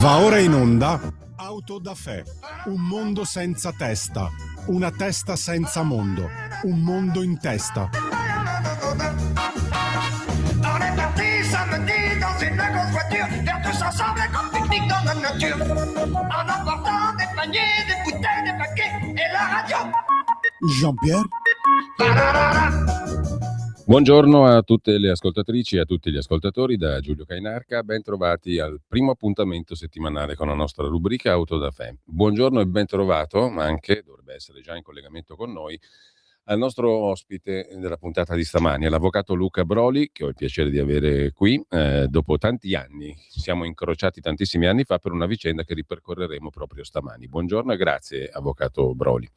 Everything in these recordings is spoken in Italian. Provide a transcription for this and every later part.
Va ora in onda Auto da Fè, un mondo senza testa, una testa senza mondo, un mondo in testa. On est parti samedi dans une grosse voiture, faire tous ensemble un grand pique-nique dans la nature. En emportant des paniers, des bouteilles, des paquets et la radio. Jean-Pierre? Buongiorno a tutte le ascoltatrici e a tutti gli ascoltatori da Giulio Cainarca, ben trovati al primo appuntamento settimanale con la nostra rubrica Auto da Fè. Buongiorno e ben trovato, ma anche, dovrebbe essere già in collegamento con noi, al nostro ospite della puntata di stamani, l'avvocato Luca Broli, che ho il piacere di avere qui dopo tanti anni. Siamo incrociati tantissimi anni fa per una vicenda che ripercorreremo proprio stamani. Buongiorno e grazie, avvocato Broli.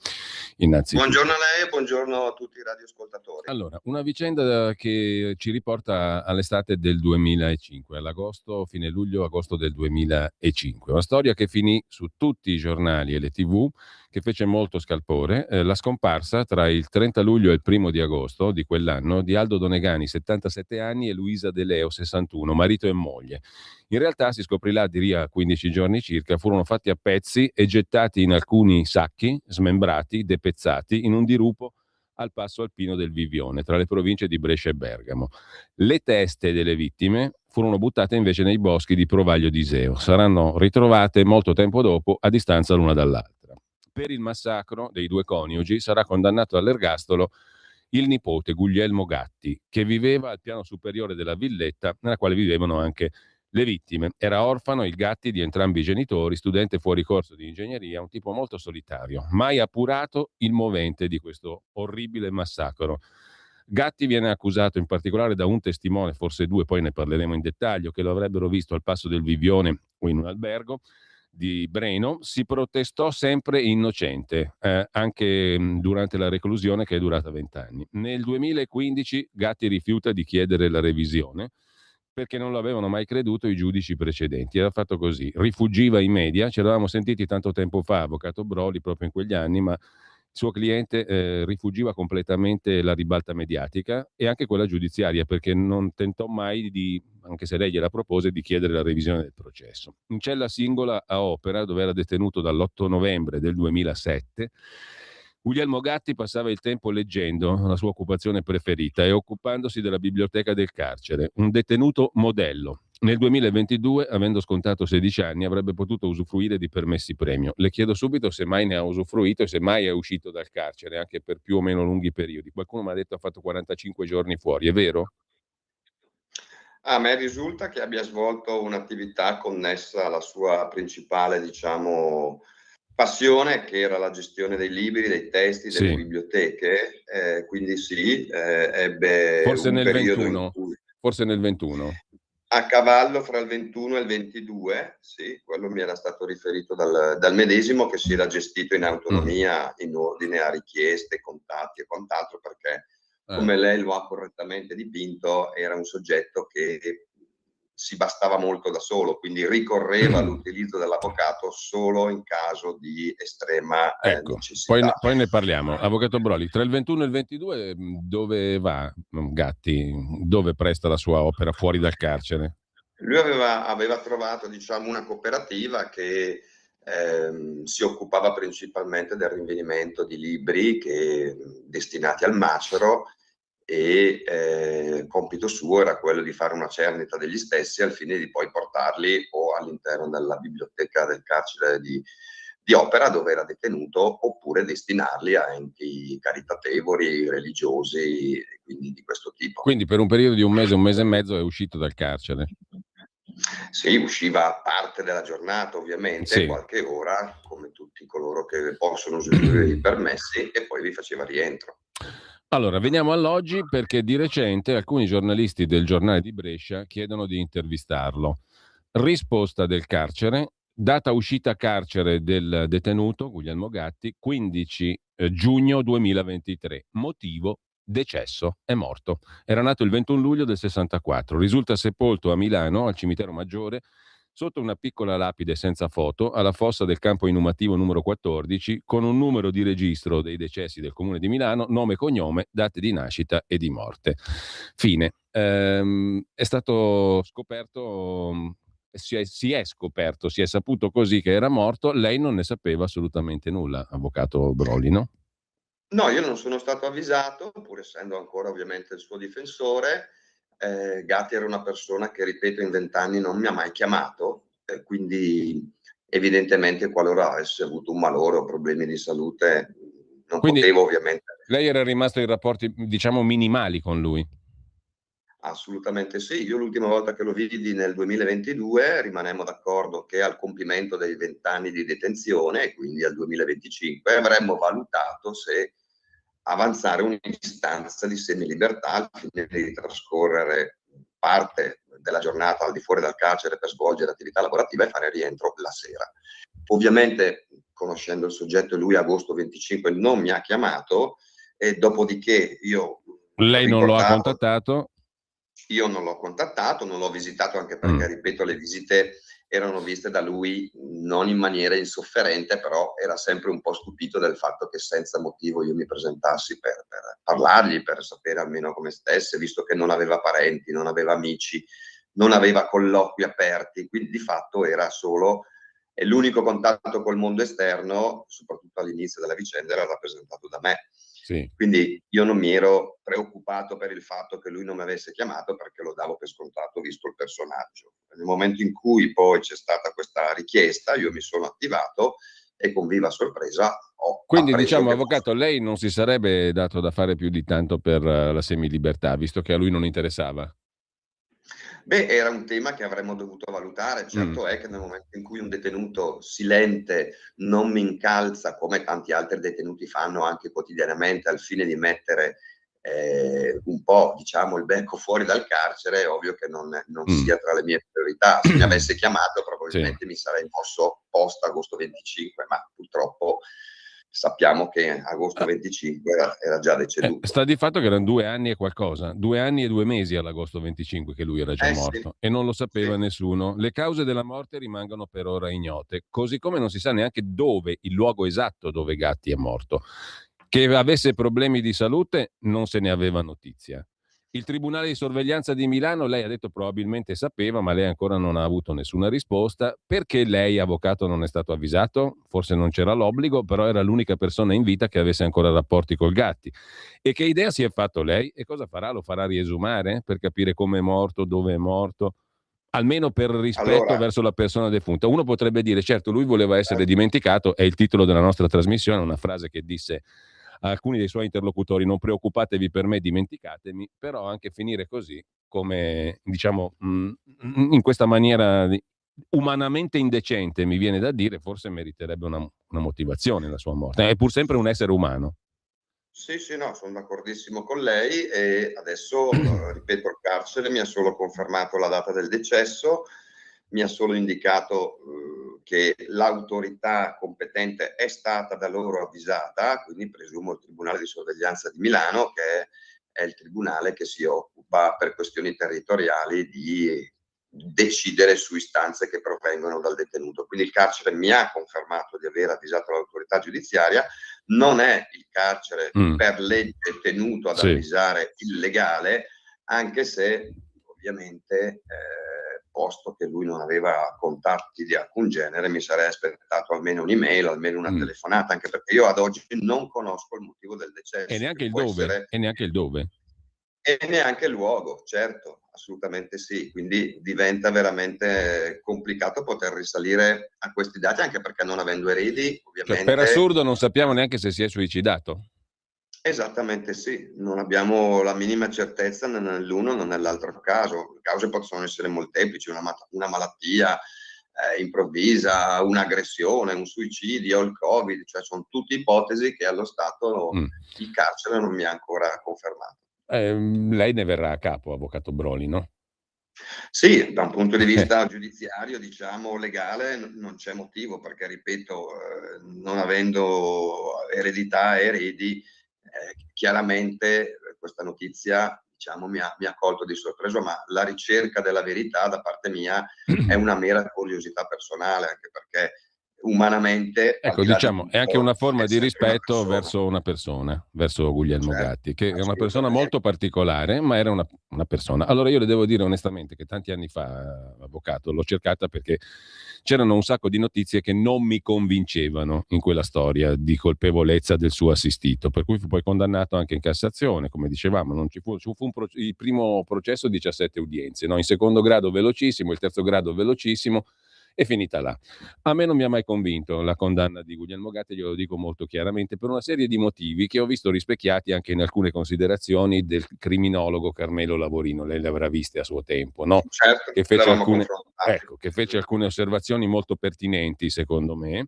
Innanzitutto. Buongiorno a lei e buongiorno a tutti i radioascoltatori. Allora, una vicenda che ci riporta all'estate del 2005, all'agosto, fine luglio-agosto del 2005. Una storia che finì su tutti i giornali e le TV, che fece molto scalpore, la scomparsa tra il 30 luglio e il 1 di agosto di quell'anno di Aldo Donegani, 77 anni, e Luisa De Leo, 61, marito e moglie. In realtà, si scoprirà di lì a 15 giorni circa, furono fatti a pezzi e gettati in alcuni sacchi, smembrati, depezzati, in un dirupo al passo alpino del Vivione, tra le province di Brescia e Bergamo. Le teste delle vittime furono buttate invece nei boschi di Provaglio d'Iseo. Saranno ritrovate molto tempo dopo, a distanza l'una dall'altra. Per il massacro dei due coniugi sarà condannato all'ergastolo il nipote Guglielmo Gatti, che viveva al piano superiore della villetta nella quale vivevano anche le vittime. Era orfano il Gatti di entrambi i genitori, studente fuori corso di ingegneria, un tipo molto solitario. Mai appurato il movente di questo orribile massacro. Gatti viene accusato in particolare da un testimone, forse due, poi ne parleremo in dettaglio, che lo avrebbero visto al passo del Vivione o in un albergo di Breno. Si protestò sempre innocente, anche durante la reclusione, che è durata 20 anni. Nel 2015 Gatti rifiuta di chiedere la revisione perché non lo avevano mai creduto i giudici precedenti. Era fatto così, rifuggiva i media. Ci eravamo sentiti tanto tempo fa, avvocato Broli, proprio in quegli anni, ma il suo cliente rifuggiva completamente la ribalta mediatica e anche quella giudiziaria, perché non tentò mai di, anche se lei gliela propose, di chiedere la revisione del processo. In cella singola a Opera, dove era detenuto dall'8 novembre del 2007, Guglielmo Gatti passava il tempo leggendo, la sua occupazione preferita, e occupandosi della biblioteca del carcere, un detenuto modello. Nel 2022, avendo scontato 16 anni, avrebbe potuto usufruire di permessi premio. Le chiedo subito se mai ne ha usufruito e se mai è uscito dal carcere, anche per più o meno lunghi periodi. Qualcuno mi ha detto ha fatto 45 giorni fuori, è vero? A me risulta che abbia svolto un'attività connessa alla sua principale, passione, che era la gestione dei libri, dei testi, delle Sì. biblioteche, quindi sì, ebbe Forse un nel periodo 21. in cui... Forse nel 21. A cavallo fra il 21 e il 22, sì, quello mi era stato riferito dal medesimo, che si era gestito in autonomia in ordine a richieste, contatti e quant'altro, perché, come lei lo ha correttamente dipinto, era un soggetto che si bastava molto da solo, quindi ricorreva all'utilizzo dell'avvocato solo in caso di estrema Ecco, necessità. poi ne parliamo. Avvocato Broli, tra il 21 e il 22 dove va Gatti? Dove presta la sua opera fuori dal carcere? Lui aveva trovato, una cooperativa che si occupava principalmente del rinvenimento di libri destinati al macero, e compito suo era quello di fare una cernita degli stessi al fine di poi portarli o all'interno della biblioteca del carcere di Opera, dove era detenuto, oppure destinarli a enti caritatevoli, religiosi, e quindi di questo tipo. Quindi per un periodo di un mese e mezzo è uscito dal carcere. Sì, usciva parte della giornata, ovviamente, Sì. qualche ora, come tutti coloro che possono usufruire di permessi, e poi vi faceva rientro. Allora, veniamo all'oggi, perché di recente alcuni giornalisti del giornale di Brescia chiedono di intervistarlo. Risposta del carcere: data uscita carcere del detenuto Guglielmo Gatti, 15 giugno 2023. Motivo: decesso, è morto. Era nato il 21 luglio del 64. Risulta sepolto a Milano, al cimitero Maggiore, sotto una piccola lapide senza foto, alla fossa del campo inumativo numero 14, con un numero di registro dei decessi del comune di Milano, nome, cognome, date di nascita e di morte. Fine. È stato scoperto si è scoperto, si è saputo così che era morto, lei non ne sapeva assolutamente nulla, avvocato Broli, no? No, io non sono stato avvisato, pur essendo ancora ovviamente il suo difensore. Gatti era una persona che, ripeto, in 20 anni non mi ha mai chiamato, quindi evidentemente qualora avesse avuto un malore o problemi di salute non Quindi potevo ovviamente. lei era rimasto in rapporti, diciamo, minimali con lui. Assolutamente sì. Io l'ultima volta che lo vidi nel 2022 rimanemmo d'accordo che al compimento dei 20 anni di detenzione, e quindi al 2025, avremmo valutato se avanzare un'istanza di semilibertà al fine di trascorrere parte della giornata al di fuori dal carcere per svolgere attività lavorativa e fare rientro la sera. Ovviamente, conoscendo il soggetto, lui agosto 25 non mi ha chiamato, e dopodiché Lei non lo ha contattato? Io non l'ho contattato, non l'ho visitato, anche perché, ripeto, le visite erano viste da lui non in maniera insofferente, però era sempre un po' stupito del fatto che senza motivo io mi presentassi per parlargli, per sapere almeno come stesse, visto che non aveva parenti, non aveva amici, non aveva colloqui aperti, quindi di fatto era solo, e l'unico contatto col mondo esterno, soprattutto all'inizio della vicenda, era rappresentato da me. Sì. Quindi io non mi ero preoccupato per il fatto che lui non mi avesse chiamato, perché lo davo per scontato visto il personaggio. Nel momento in cui poi c'è stata questa richiesta, io mi sono attivato e con viva sorpresa ho Quindi, appreso diciamo, che avvocato, lei non si sarebbe dato da fare più di tanto per la semilibertà, visto che a lui non interessava? Beh, era un tema che avremmo dovuto valutare. Certo è che nel momento in cui un detenuto silente non mi incalza, come tanti altri detenuti fanno anche quotidianamente, al fine di mettere un po', diciamo, il becco fuori dal carcere, è ovvio che non sia tra le mie priorità. Se mi avesse chiamato, probabilmente mi sarei mosso post agosto 25, ma purtroppo sappiamo che agosto 25 era già deceduto. Sta di fatto che erano 2 anni e qualcosa, 2 anni e 2 mesi all'agosto 25 che lui era già morto, Sì. e non lo sapeva Sì. nessuno. Le cause della morte rimangono per ora ignote, così come non si sa neanche dove, il luogo esatto dove Gatti è morto. Che avesse problemi di salute non se ne aveva notizia. Il Tribunale di sorveglianza di Milano, lei ha detto probabilmente sapeva, ma lei ancora non ha avuto nessuna risposta. Perché lei, avvocato, non è stato avvisato? Forse non c'era l'obbligo, però era l'unica persona in vita che avesse ancora rapporti col Gatti. E che idea si è fatto lei? E cosa farà? Lo farà riesumare per capire come è morto, dove è morto? Almeno per rispetto verso la persona defunta. Uno potrebbe dire, certo, lui voleva essere dimenticato, è il titolo della nostra trasmissione, una frase che disse a alcuni dei suoi interlocutori: non preoccupatevi per me, dimenticatemi. Però anche finire così, come diciamo, in questa maniera umanamente indecente, mi viene da dire, forse meriterebbe una motivazione la sua morte. È pur sempre un essere umano. Sì, sì, no, sono d'accordissimo con lei, e adesso, ripeto, il carcere mi ha solo confermato la data del decesso, mi ha solo indicato che l'autorità competente è stata da loro avvisata, quindi presumo il Tribunale di sorveglianza di Milano, che è il tribunale che si occupa per questioni territoriali di decidere su istanze che provengono dal detenuto. Quindi il carcere mi ha confermato di aver avvisato l'autorità giudiziaria. Non è il carcere per legge tenuto ad avvisare il legale, anche se ovviamente, posto che lui non aveva contatti di alcun genere, mi sarei aspettato almeno un'email, almeno una telefonata, anche perché io ad oggi non conosco il motivo del decesso. E neanche il dove. E neanche il dove. E neanche il luogo, certo, assolutamente sì. Quindi diventa veramente complicato poter risalire a questi dati, anche perché non avendo eredi, ovviamente. Cioè, per assurdo non sappiamo neanche se si è suicidato. Esattamente sì, non abbiamo la minima certezza né nell'uno né nell'altro caso. Le cause possono essere molteplici, una malattia improvvisa, un'aggressione, un suicidio, il Covid, cioè sono tutte ipotesi che allo stato il carcere non mi ha ancora confermato. Lei ne verrà a capo, avvocato Broli, no? Sì, da un punto di vista giudiziario, diciamo legale, non c'è motivo, perché ripeto, non avendo eredità e eredi, chiaramente questa notizia, diciamo, mi ha colto di sorpresa, ma la ricerca della verità da parte mia è una mera curiosità personale, anche perché umanamente, al Ecco, di là di diciamo, è anche tutto, una forma è di sempre una rispetto persona. verso una persona, verso Guglielmo Certo, Gatti, che è una persona assolutamente. molto particolare, ma era una persona. Allora io le devo dire onestamente che tanti anni fa, avvocato, l'ho cercata perché c'erano un sacco di notizie che non mi convincevano in quella storia di colpevolezza del suo assistito, per cui fu poi condannato anche in Cassazione, come dicevamo, non ci fu, il primo processo 17 udienze, no? In secondo grado velocissimo, il terzo grado velocissimo, è finita là. A me non mi ha mai convinto la condanna di Guglielmo Gatti, glielo dico molto chiaramente, per una serie di motivi che ho visto rispecchiati anche in alcune considerazioni del criminologo Carmelo Lavorino, lei le avrà viste a suo tempo, no? Certo, Che fece l'avevamo alcune, confrontato. che fece alcune osservazioni molto pertinenti, secondo me.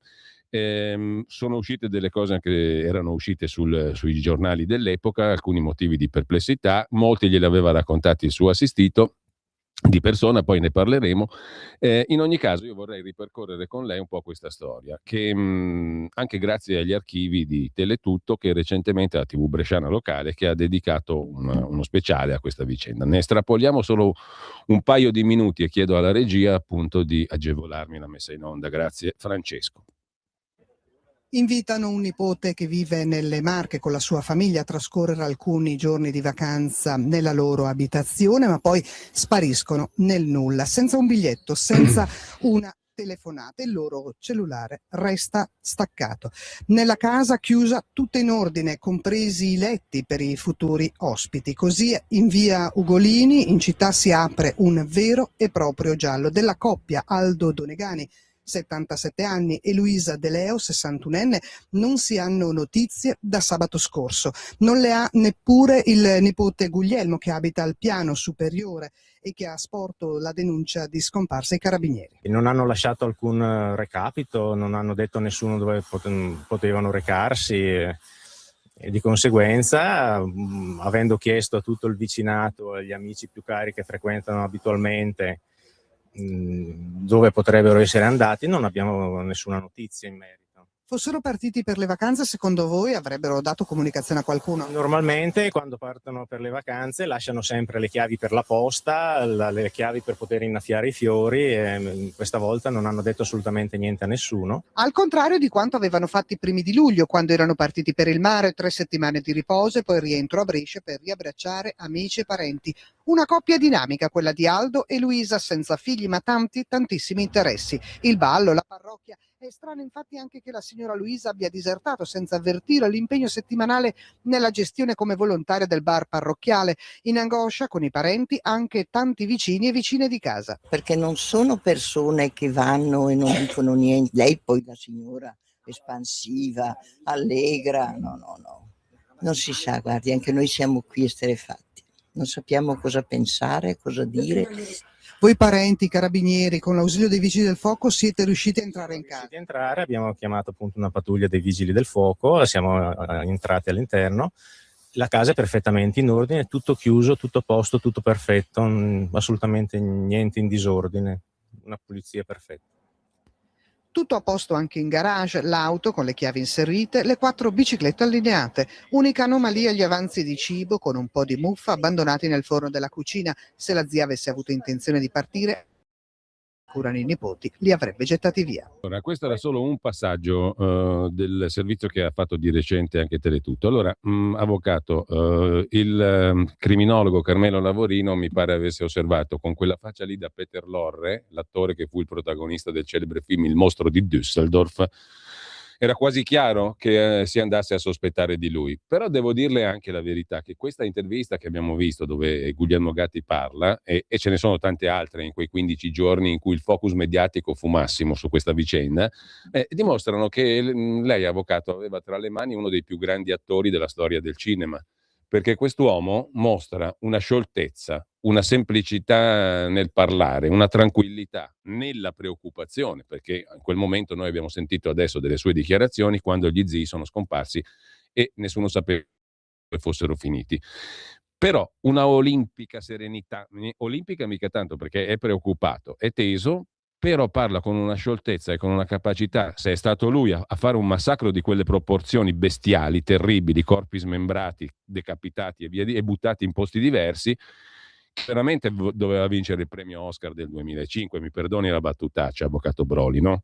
Sono uscite delle cose che erano uscite sui giornali dell'epoca, alcuni motivi di perplessità, molti glieli aveva raccontati il suo assistito di persona, poi ne parleremo. In ogni caso io vorrei ripercorrere con lei un po' questa storia, che anche grazie agli archivi di Teletutto, che recentemente la TV bresciana locale, che ha dedicato uno speciale a questa vicenda. Ne estrapoliamo solo un paio di minuti e chiedo alla regia appunto di agevolarmi la messa in onda. Grazie Francesco. Invitano un nipote che vive nelle Marche con la sua famiglia a trascorrere alcuni giorni di vacanza nella loro abitazione, ma poi spariscono nel nulla, senza un biglietto, senza una telefonata. Il loro cellulare resta staccato. Nella casa chiusa, tutto in ordine, compresi i letti per i futuri ospiti. Così in via Ugolini, in città, si apre un vero e proprio giallo della coppia Aldo Donegani, 77 anni, e Luisa De Leo, 61enne, non si hanno notizie da sabato scorso. Non le ha neppure il nipote Guglielmo, che abita al piano superiore e che ha sporto la denuncia di scomparsa ai carabinieri. Non hanno lasciato alcun recapito, non hanno detto a nessuno dove potevano recarsi e di conseguenza, avendo chiesto a tutto il vicinato, agli amici più cari che frequentano abitualmente dove potrebbero essere andati, non abbiamo nessuna notizia in merito. Fossero partiti per le vacanze, secondo voi avrebbero dato comunicazione a qualcuno? Normalmente quando partono per le vacanze lasciano sempre le chiavi per la posta, le chiavi per poter innaffiare i fiori, e questa volta non hanno detto assolutamente niente a nessuno. Al contrario di quanto avevano fatto i primi di luglio, quando erano partiti per il mare, 3 settimane di riposo e poi rientro a Brescia per riabbracciare amici e parenti. Una coppia dinamica, quella di Aldo e Luisa, senza figli ma tantissimi interessi. Il ballo, la parrocchia. È strano infatti anche che la signora Luisa abbia disertato senza avvertire l'impegno settimanale nella gestione come volontaria del bar parrocchiale, in angoscia con i parenti, anche tanti vicini e vicine di casa. Perché non sono persone che vanno e non dicono niente. Lei poi, la signora espansiva, allegra, no. Non si sa, guardi, anche noi siamo qui esterrefatti. Non sappiamo cosa pensare, cosa dire. Voi parenti, carabinieri, con l'ausilio dei vigili del fuoco siete riusciti a entrare in casa? Abbiamo chiamato appunto una pattuglia dei vigili del fuoco, siamo entrati all'interno. La casa è perfettamente in ordine, tutto chiuso, tutto a posto, tutto perfetto, assolutamente niente in disordine, una pulizia perfetta. Tutto a posto anche in garage, l'auto con le chiavi inserite, le 4 biciclette allineate. Unica anomalia gli avanzi di cibo con un po' di muffa abbandonati nel forno della cucina. Se la zia avesse avuto intenzione di partire, curano i nipoti, li avrebbe gettati via. Allora, questo era solo un passaggio del servizio che ha fatto di recente anche Teletutto. Allora, avvocato, il criminologo Carmelo Lavorino mi pare avesse osservato con quella faccia lì da Peter Lorre, l'attore che fu il protagonista del celebre film Il mostro di Düsseldorf. Era quasi chiaro che si andasse a sospettare di lui, però devo dirle anche la verità, che questa intervista che abbiamo visto dove Guglielmo Gatti parla, e ce ne sono tante altre in quei 15 giorni in cui il focus mediatico fu massimo su questa vicenda, dimostrano che lei, avvocato, aveva tra le mani uno dei più grandi attori della storia del cinema, perché quest'uomo mostra una scioltezza, una semplicità nel parlare, una tranquillità nella preoccupazione, perché in quel momento noi abbiamo sentito adesso delle sue dichiarazioni quando gli zii sono scomparsi e nessuno sapeva dove fossero finiti. Però una olimpica serenità, olimpica mica tanto perché è preoccupato, è teso, però parla con una scioltezza e con una capacità, se è stato lui a fare un massacro di quelle proporzioni bestiali, terribili, corpi smembrati, decapitati e buttati in posti diversi, veramente doveva vincere il premio Oscar del 2005, mi perdoni la battutaccia, avvocato Broli, no?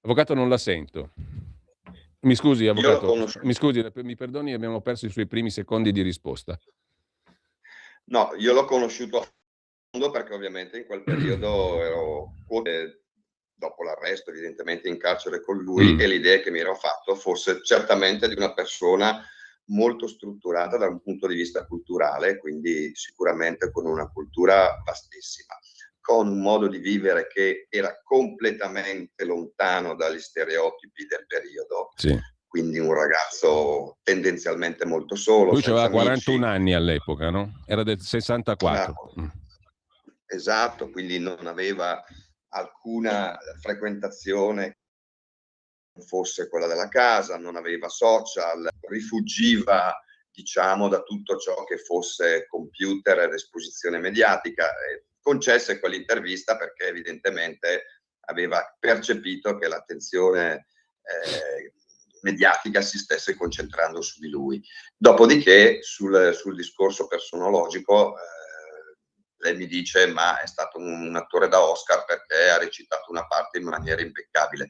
Avvocato, non la sento. Mi scusi, Io l'ho avvocato, conosciuto. mi scusi, mi perdoni, abbiamo perso i suoi primi secondi di risposta. No, io l'ho conosciuto a fondo perché ovviamente in quel periodo ero dopo l'arresto, evidentemente in carcere con lui, e l'idea che mi ero fatto fosse certamente di una persona molto strutturata da un punto di vista culturale, quindi sicuramente con una cultura vastissima, con un modo di vivere che era completamente lontano dagli stereotipi del periodo. Sì. Quindi un ragazzo tendenzialmente molto solo, Lui senza aveva 41 amici. anni all'epoca, no? Era del 64. Esatto, quindi non aveva alcuna frequentazione fosse quella della casa, non aveva social, rifuggiva, diciamo, da tutto ciò che fosse computer ed esposizione mediatica. Concesse quell'intervista perché evidentemente aveva percepito che l'attenzione mediatica si stesse concentrando su di lui. Dopodiché sul discorso personologico lei mi dice ma è stato un attore da Oscar perché ha recitato una parte in maniera impeccabile.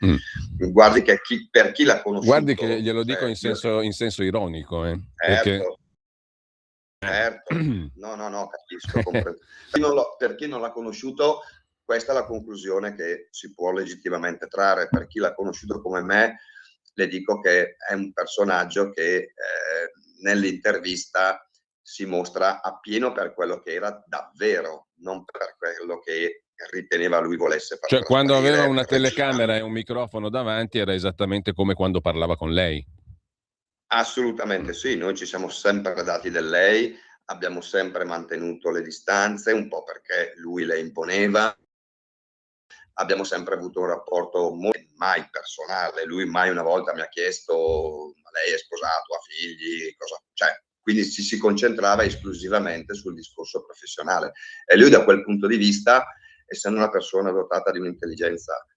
Guardi che per chi l'ha conosciuto... Guardi che glielo dico in senso ironico. Certo. No, capisco. Per chi non l'ha conosciuto, questa è la conclusione che si può legittimamente trarre. Per chi l'ha conosciuto come me, le dico che è un personaggio che nell'intervista si mostra appieno per quello che era davvero, non per quello che riteneva lui volesse far Cioè, quando trasparire, aveva una telecamera e un microfono davanti era esattamente come quando parlava con lei. Assolutamente sì, noi ci siamo sempre dati del lei, abbiamo sempre mantenuto le distanze, un po' perché lui le imponeva. Abbiamo sempre avuto un rapporto mai personale, lui mai una volta mi ha chiesto ma lei è sposato, ha figli, cosa, cioè, quindi si concentrava esclusivamente sul discorso professionale e lui da quel punto di vista, essendo una persona dotata di un'intelligenza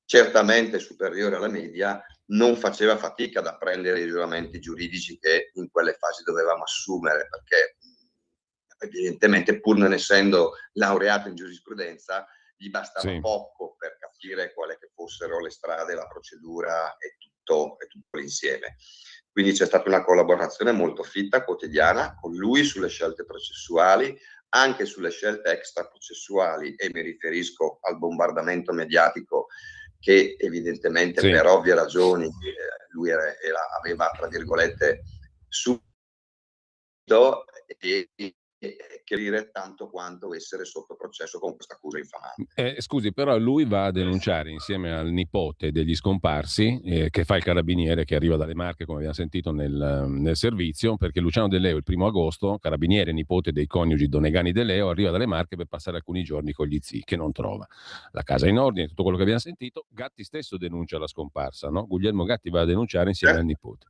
certamente superiore alla media, non faceva fatica ad apprendere i giuramenti giuridici che in quelle fasi dovevamo assumere, perché evidentemente pur non essendo laureato in giurisprudenza gli bastava poco per capire quali che fossero le strade, la procedura e tutto l'insieme. Quindi c'è stata una collaborazione molto fitta, quotidiana, con lui sulle scelte processuali, anche sulle scelte extraprocessuali, e mi riferisco al bombardamento mediatico che evidentemente per ovvie ragioni lui aveva, tra virgolette, subito e che dire tanto quanto essere sotto processo con questa accusa infamante. Scusi, però lui va a denunciare insieme al nipote degli scomparsi, che fa il carabiniere, che arriva dalle Marche, come abbiamo sentito nel servizio, perché Luciano De Leo il 1° agosto, carabiniere nipote dei coniugi Donegani De Leo, arriva dalle Marche per passare alcuni giorni con gli zii, che non trova la casa in ordine, tutto quello che abbiamo sentito. Gatti stesso denuncia la scomparsa, no? Guglielmo Gatti va a denunciare insieme al nipote.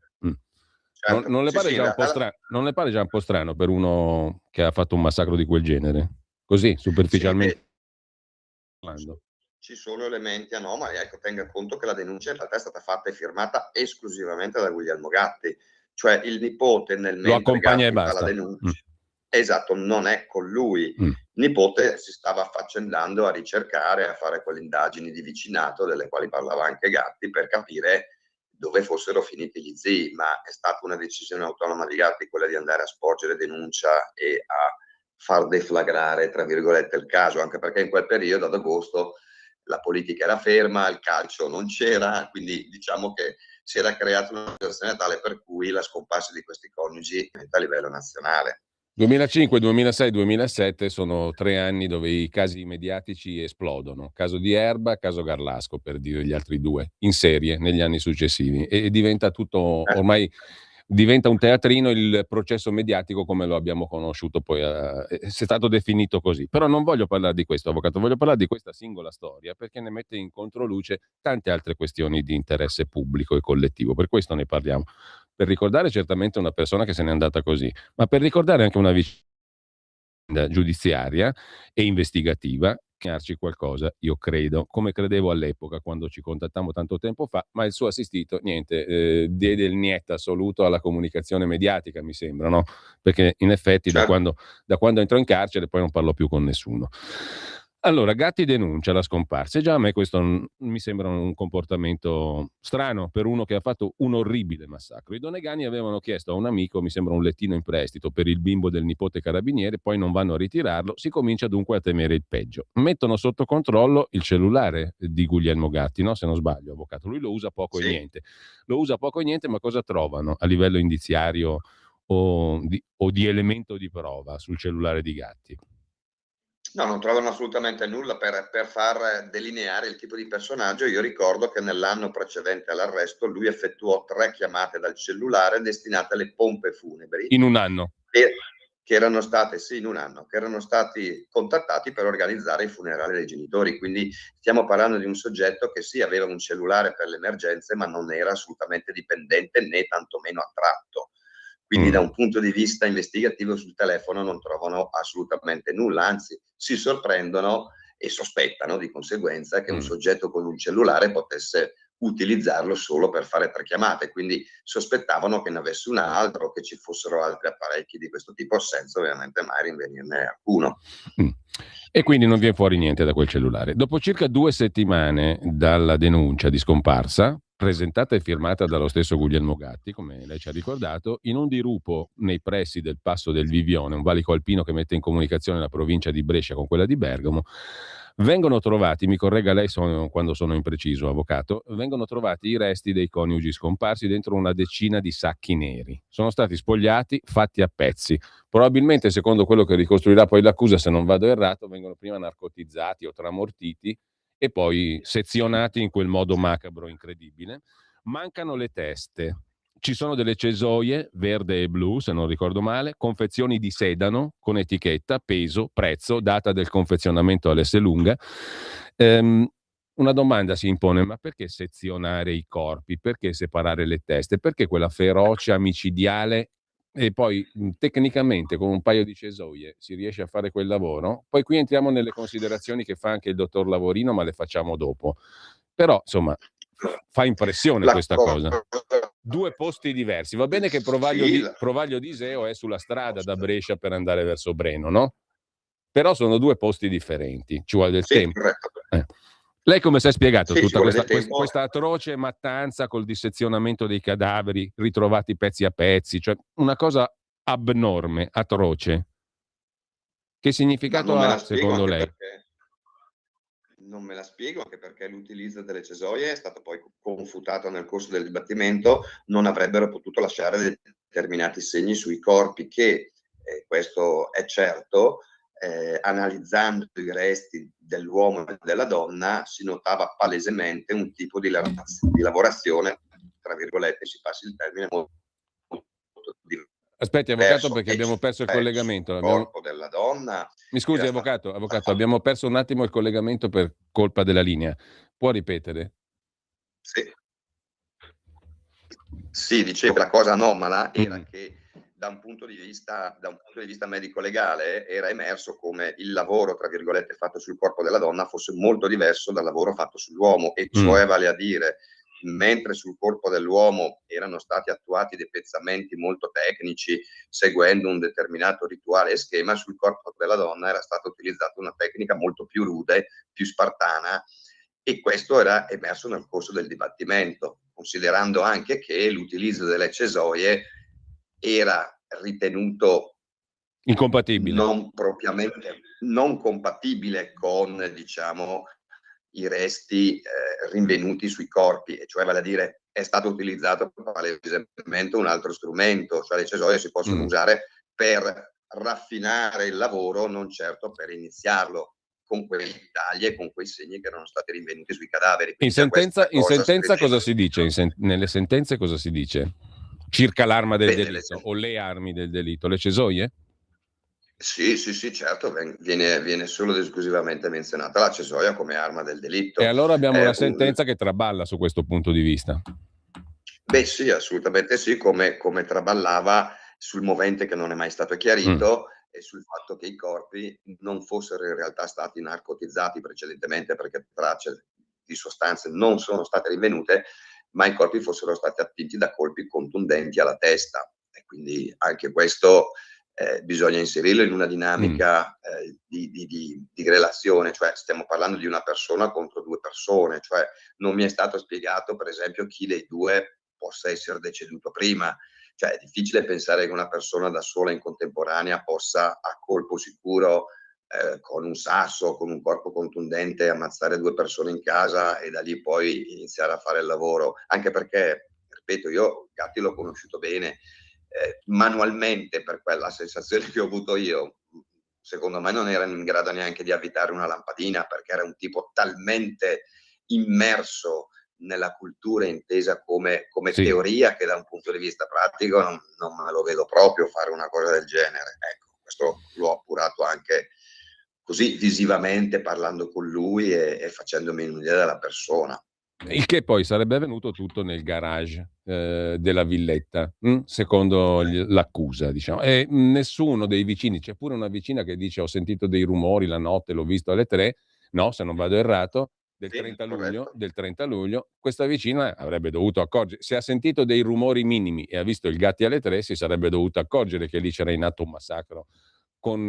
Certo. Non le pare già un po' strano per uno che ha fatto un massacro di quel genere? Così, superficialmente parlando. Ci sono elementi anomali, ecco, tenga conto che la denuncia in realtà è stata fatta e firmata esclusivamente da Guglielmo Gatti, cioè il nipote lo accompagna e basta. Fa la denuncia. Esatto, non è con lui. Il nipote si stava affaccendando a ricercare, a fare quelle indagini di vicinato delle quali parlava anche Gatti per capire dove fossero finiti gli zii, ma è stata una decisione autonoma di Gatti quella di andare a sporgere denuncia e a far deflagrare, tra virgolette, il caso, anche perché in quel periodo, ad agosto, la politica era ferma, il calcio non c'era, quindi diciamo che si era creata una situazione tale per cui la scomparsa di questi coniugi a livello nazionale. 2005, 2006, 2007 sono 3 anni dove i casi mediatici esplodono. Caso di Erba, caso Garlasco, per dire gli altri 2, in serie negli anni successivi. E diventa tutto, ormai diventa un teatrino il processo mediatico come lo abbiamo conosciuto, poi è stato definito così. Però non voglio parlare di questo, avvocato, voglio parlare di questa singola storia perché ne mette in controluce tante altre questioni di interesse pubblico e collettivo. Per questo ne parliamo. Per ricordare certamente una persona che se n'è andata così, ma per ricordare anche una vicenda giudiziaria e investigativa, chiarci qualcosa, io credo, come credevo all'epoca quando ci contattammo tanto tempo fa, ma il suo assistito, niente, diede il niet assoluto alla comunicazione mediatica, mi sembra, no? Perché in effetti da quando entrò in carcere poi non parlò più con nessuno. Allora, Gatti denuncia la scomparsa. E già a me questo mi sembra un comportamento strano per uno che ha fatto un orribile massacro. I Donegani avevano chiesto a un amico, mi sembra un lettino in prestito per il bimbo del nipote carabiniere, poi non vanno a ritirarlo, si comincia dunque a temere il peggio. Mettono sotto controllo il cellulare di Guglielmo Gatti, no? Se non sbaglio, avvocato. Lui lo usa poco e niente. Lo usa poco e niente, ma cosa trovano a livello indiziario o di elemento di prova sul cellulare di Gatti? No, non trovano assolutamente nulla per far delineare il tipo di personaggio. Io ricordo che nell'anno precedente all'arresto lui effettuò 3 chiamate dal cellulare destinate alle pompe funebri. In un anno? Che erano state, in un anno, che erano stati contattati per organizzare i funerali dei genitori. Quindi stiamo parlando di un soggetto che sì, aveva un cellulare per le emergenze, ma non era assolutamente dipendente né tantomeno attratto. Quindi da un punto di vista investigativo sul telefono non trovano assolutamente nulla, anzi si sorprendono e sospettano di conseguenza che un soggetto con un cellulare potesse utilizzarlo solo per fare 3 chiamate, quindi sospettavano che ne avesse un altro, che ci fossero altri apparecchi di questo tipo, senza ovviamente mai rinvenirne alcuno. E quindi non viene fuori niente da quel cellulare. Dopo circa 2 settimane dalla denuncia di scomparsa, presentata e firmata dallo stesso Guglielmo Gatti, come lei ci ha ricordato, in un dirupo nei pressi del Passo del Vivione, un valico alpino che mette in comunicazione la provincia di Brescia con quella di Bergamo, vengono trovati, mi corregga lei quando sono impreciso, avvocato, vengono trovati i resti dei coniugi scomparsi dentro una decina di sacchi neri. Sono stati spogliati, fatti a pezzi. Probabilmente, secondo quello che ricostruirà poi l'accusa, se non vado errato, vengono prima narcotizzati o tramortiti e poi sezionati in quel modo macabro incredibile. Mancano le teste. Ci sono delle cesoie verde e blu, se non ricordo male, confezioni di sedano con etichetta, peso, prezzo, data del confezionamento all'Esselunga. Una domanda si impone: ma perché sezionare i corpi? Perché separare le teste? Perché quella ferocia micidiale? E poi tecnicamente con un paio di cesoie si riesce a fare quel lavoro? Poi qui entriamo nelle considerazioni che fa anche il dottor Lavorino, ma le facciamo dopo. Però insomma fa impressione questa cosa. 2 posti diversi. Va bene che Provaglio di Iseo è sulla strada da Brescia per andare verso Breno, no? Però sono 2 posti differenti, ci vuole del tempo. Lei come si è spiegato tutta questa atroce mattanza col dissezionamento dei cadaveri, ritrovati pezzi a pezzi, cioè una cosa abnorme, atroce? Che significato ha secondo lei? Non me la spiego, anche perché l'utilizzo delle cesoie è stato poi confutato nel corso del dibattimento, non avrebbero potuto lasciare determinati segni sui corpi che, questo è certo, analizzando i resti dell'uomo e della donna si notava palesemente un tipo di lavorazione, tra virgolette, si passi il termine, molto diverso. Aspetti, avvocato, perché abbiamo perso il collegamento. Il corpo della donna. Mi scusi, avvocato, abbiamo perso un attimo il collegamento per colpa della linea. Può ripetere? Sì, dicevo, la cosa anomala era che da un punto di vista medico-legale era emerso come il lavoro, tra virgolette, fatto sul corpo della donna fosse molto diverso dal lavoro fatto sull'uomo, e cioè vale a dire, mentre sul corpo dell'uomo erano stati attuati dei pezzamenti molto tecnici seguendo un determinato rituale e schema, sul corpo della donna era stata utilizzata una tecnica molto più rude, più spartana, e questo era emerso nel corso del dibattimento, considerando anche che l'utilizzo delle cesoie era ritenuto incompatibile, non compatibile con, diciamo, i resti rinvenuti sui corpi, e cioè vale a dire è stato utilizzato palesemente un altro strumento, cioè le cesoie si possono usare per raffinare il lavoro, non certo per iniziarlo, con quei tagli e con quei segni che erano stati rinvenuti sui cadaveri. In sentenza cosa si dice? Nelle sentenze cosa si dice? Circa l'arma del delitto o le armi del delitto? Le cesoie? Sì, certo, viene solo ed esclusivamente menzionata la cesoia come arma del delitto. E allora abbiamo una sentenza che traballa su questo punto di vista. Beh sì, assolutamente sì, come traballava sul movente che non è mai stato chiarito e sul fatto che i corpi non fossero in realtà stati narcotizzati precedentemente, perché tracce di sostanze non sono state rinvenute, ma i corpi fossero stati attinti da colpi contundenti alla testa, e quindi anche questo bisogna inserirlo in una dinamica di relazione, cioè stiamo parlando di una persona contro due persone, cioè non mi è stato spiegato per esempio chi dei due possa essere deceduto prima, cioè è difficile pensare che una persona da sola in contemporanea possa a colpo sicuro con un sasso, con un corpo contundente ammazzare due persone in casa e da lì poi iniziare a fare il lavoro, anche perché, ripeto, io Gatti l'ho conosciuto bene, manualmente, per quella sensazione che ho avuto io, secondo me non era in grado neanche di avvitare una lampadina, perché era un tipo talmente immerso nella cultura intesa come Sì. teoria, che da un punto di vista pratico non me lo vedo proprio fare una cosa del genere. Ecco, questo l'ho appurato anche così visivamente, parlando con lui e facendomi un'idea della persona. Il che poi sarebbe avvenuto tutto nel garage della villetta, secondo l'accusa, diciamo. E nessuno dei vicini, c'è pure una vicina che dice: ho sentito dei rumori la notte, l'ho visto alle 3, no, se non vado errato, del Sì, 30 luglio, corretto. del 30 luglio, questa vicina avrebbe dovuto accorgere, se ha sentito dei rumori minimi e ha visto il Gatti alle 3, si sarebbe dovuto accorgere che lì c'era in atto un massacro con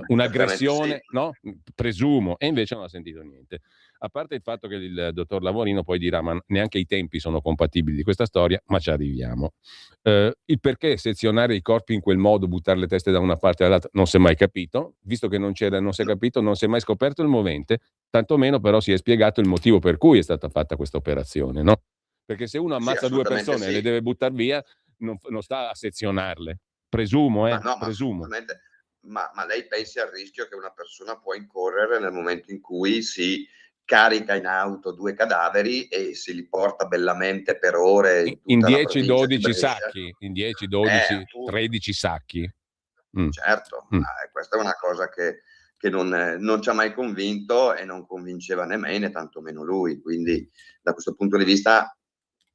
un'aggressione, Sì. no? Presumo, e invece non ha sentito niente. A parte il fatto che il dottor Lavorino poi dirà: ma neanche i tempi sono compatibili di questa storia, ma ci arriviamo. Il perché sezionare i corpi in quel modo, buttare le teste da una parte all'altra, non si è mai capito, visto che non si è capito, non si è mai scoperto il movente, tantomeno però si è spiegato il motivo per cui è stata fatta questa operazione, no? Perché se uno Sì, ammazza due assolutamente persone e le sì. deve buttare via, non sta a sezionarle. Presumo, Ma no, ma presumo. assolutamente. Ma lei pensi al rischio che una persona può incorrere nel momento in cui si carica in auto due cadaveri e se li porta bellamente per ore in In tutta la 10-12 provincia di Brescia? sacchi, in 10-12, Appunto. 13 sacchi. Mm. Certo, Mm. questa è una cosa che non ci ha mai convinto e non convinceva né me né tantomeno lui, quindi da questo punto di vista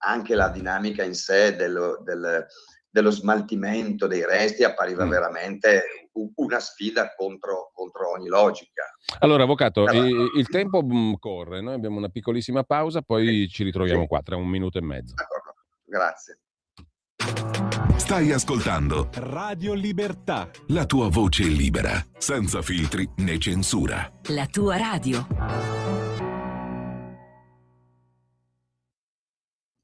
anche la dinamica in sé dello smaltimento dei resti appariva veramente una sfida contro ogni logica. Allora, avvocato, Allora, il tempo corre, noi abbiamo una piccolissima pausa, poi ci ritroviamo sì, qua tra 1 minuto e mezzo. d'accordo, grazie. Stai ascoltando Radio Libertà. la tua voce libera, senza filtri né censura. La tua radio.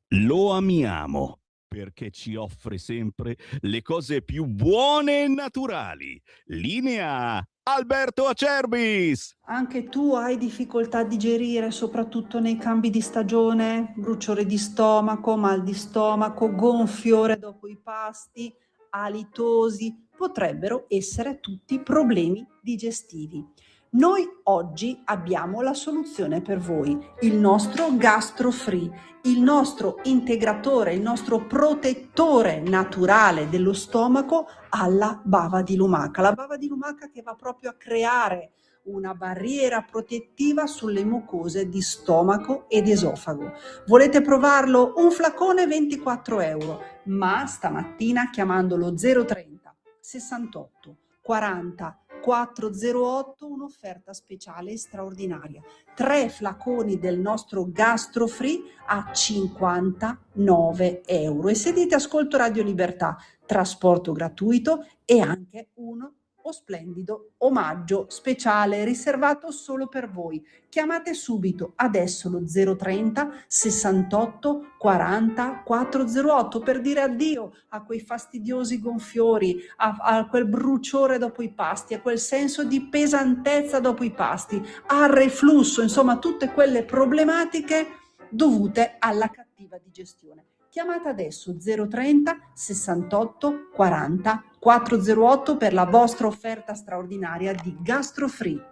Lo amiamo perché ci offre sempre le cose più buone e naturali. Linea Alberto Acerbis. Anche tu hai difficoltà a digerire, soprattutto nei cambi di stagione, bruciore di stomaco, mal di stomaco, gonfiore dopo i pasti, alitosi, potrebbero essere tutti problemi digestivi. Noi oggi abbiamo la soluzione per voi, il nostro Gastro Free, il nostro integratore, il nostro protettore naturale dello stomaco alla bava di lumaca. La bava di lumaca che va proprio a creare una barriera protettiva sulle mucose di stomaco ed esofago. Volete provarlo? Un flacone 24 euro, ma stamattina chiamandolo 030 68 40 408 un'offerta speciale straordinaria. 3 flaconi del nostro Gastro Free a 59 euro. E se dite ascolto Radio Libertà, trasporto gratuito e anche uno splendido omaggio speciale riservato solo per voi. Chiamate subito adesso lo 030 68 40 408 per dire addio a quei fastidiosi gonfiori, a quel bruciore dopo i pasti, a quel senso di pesantezza dopo i pasti, al reflusso, insomma tutte quelle problematiche dovute alla cattiva digestione. Chiamate adesso 030 68 40 408 per la vostra offerta straordinaria di Gastro Free.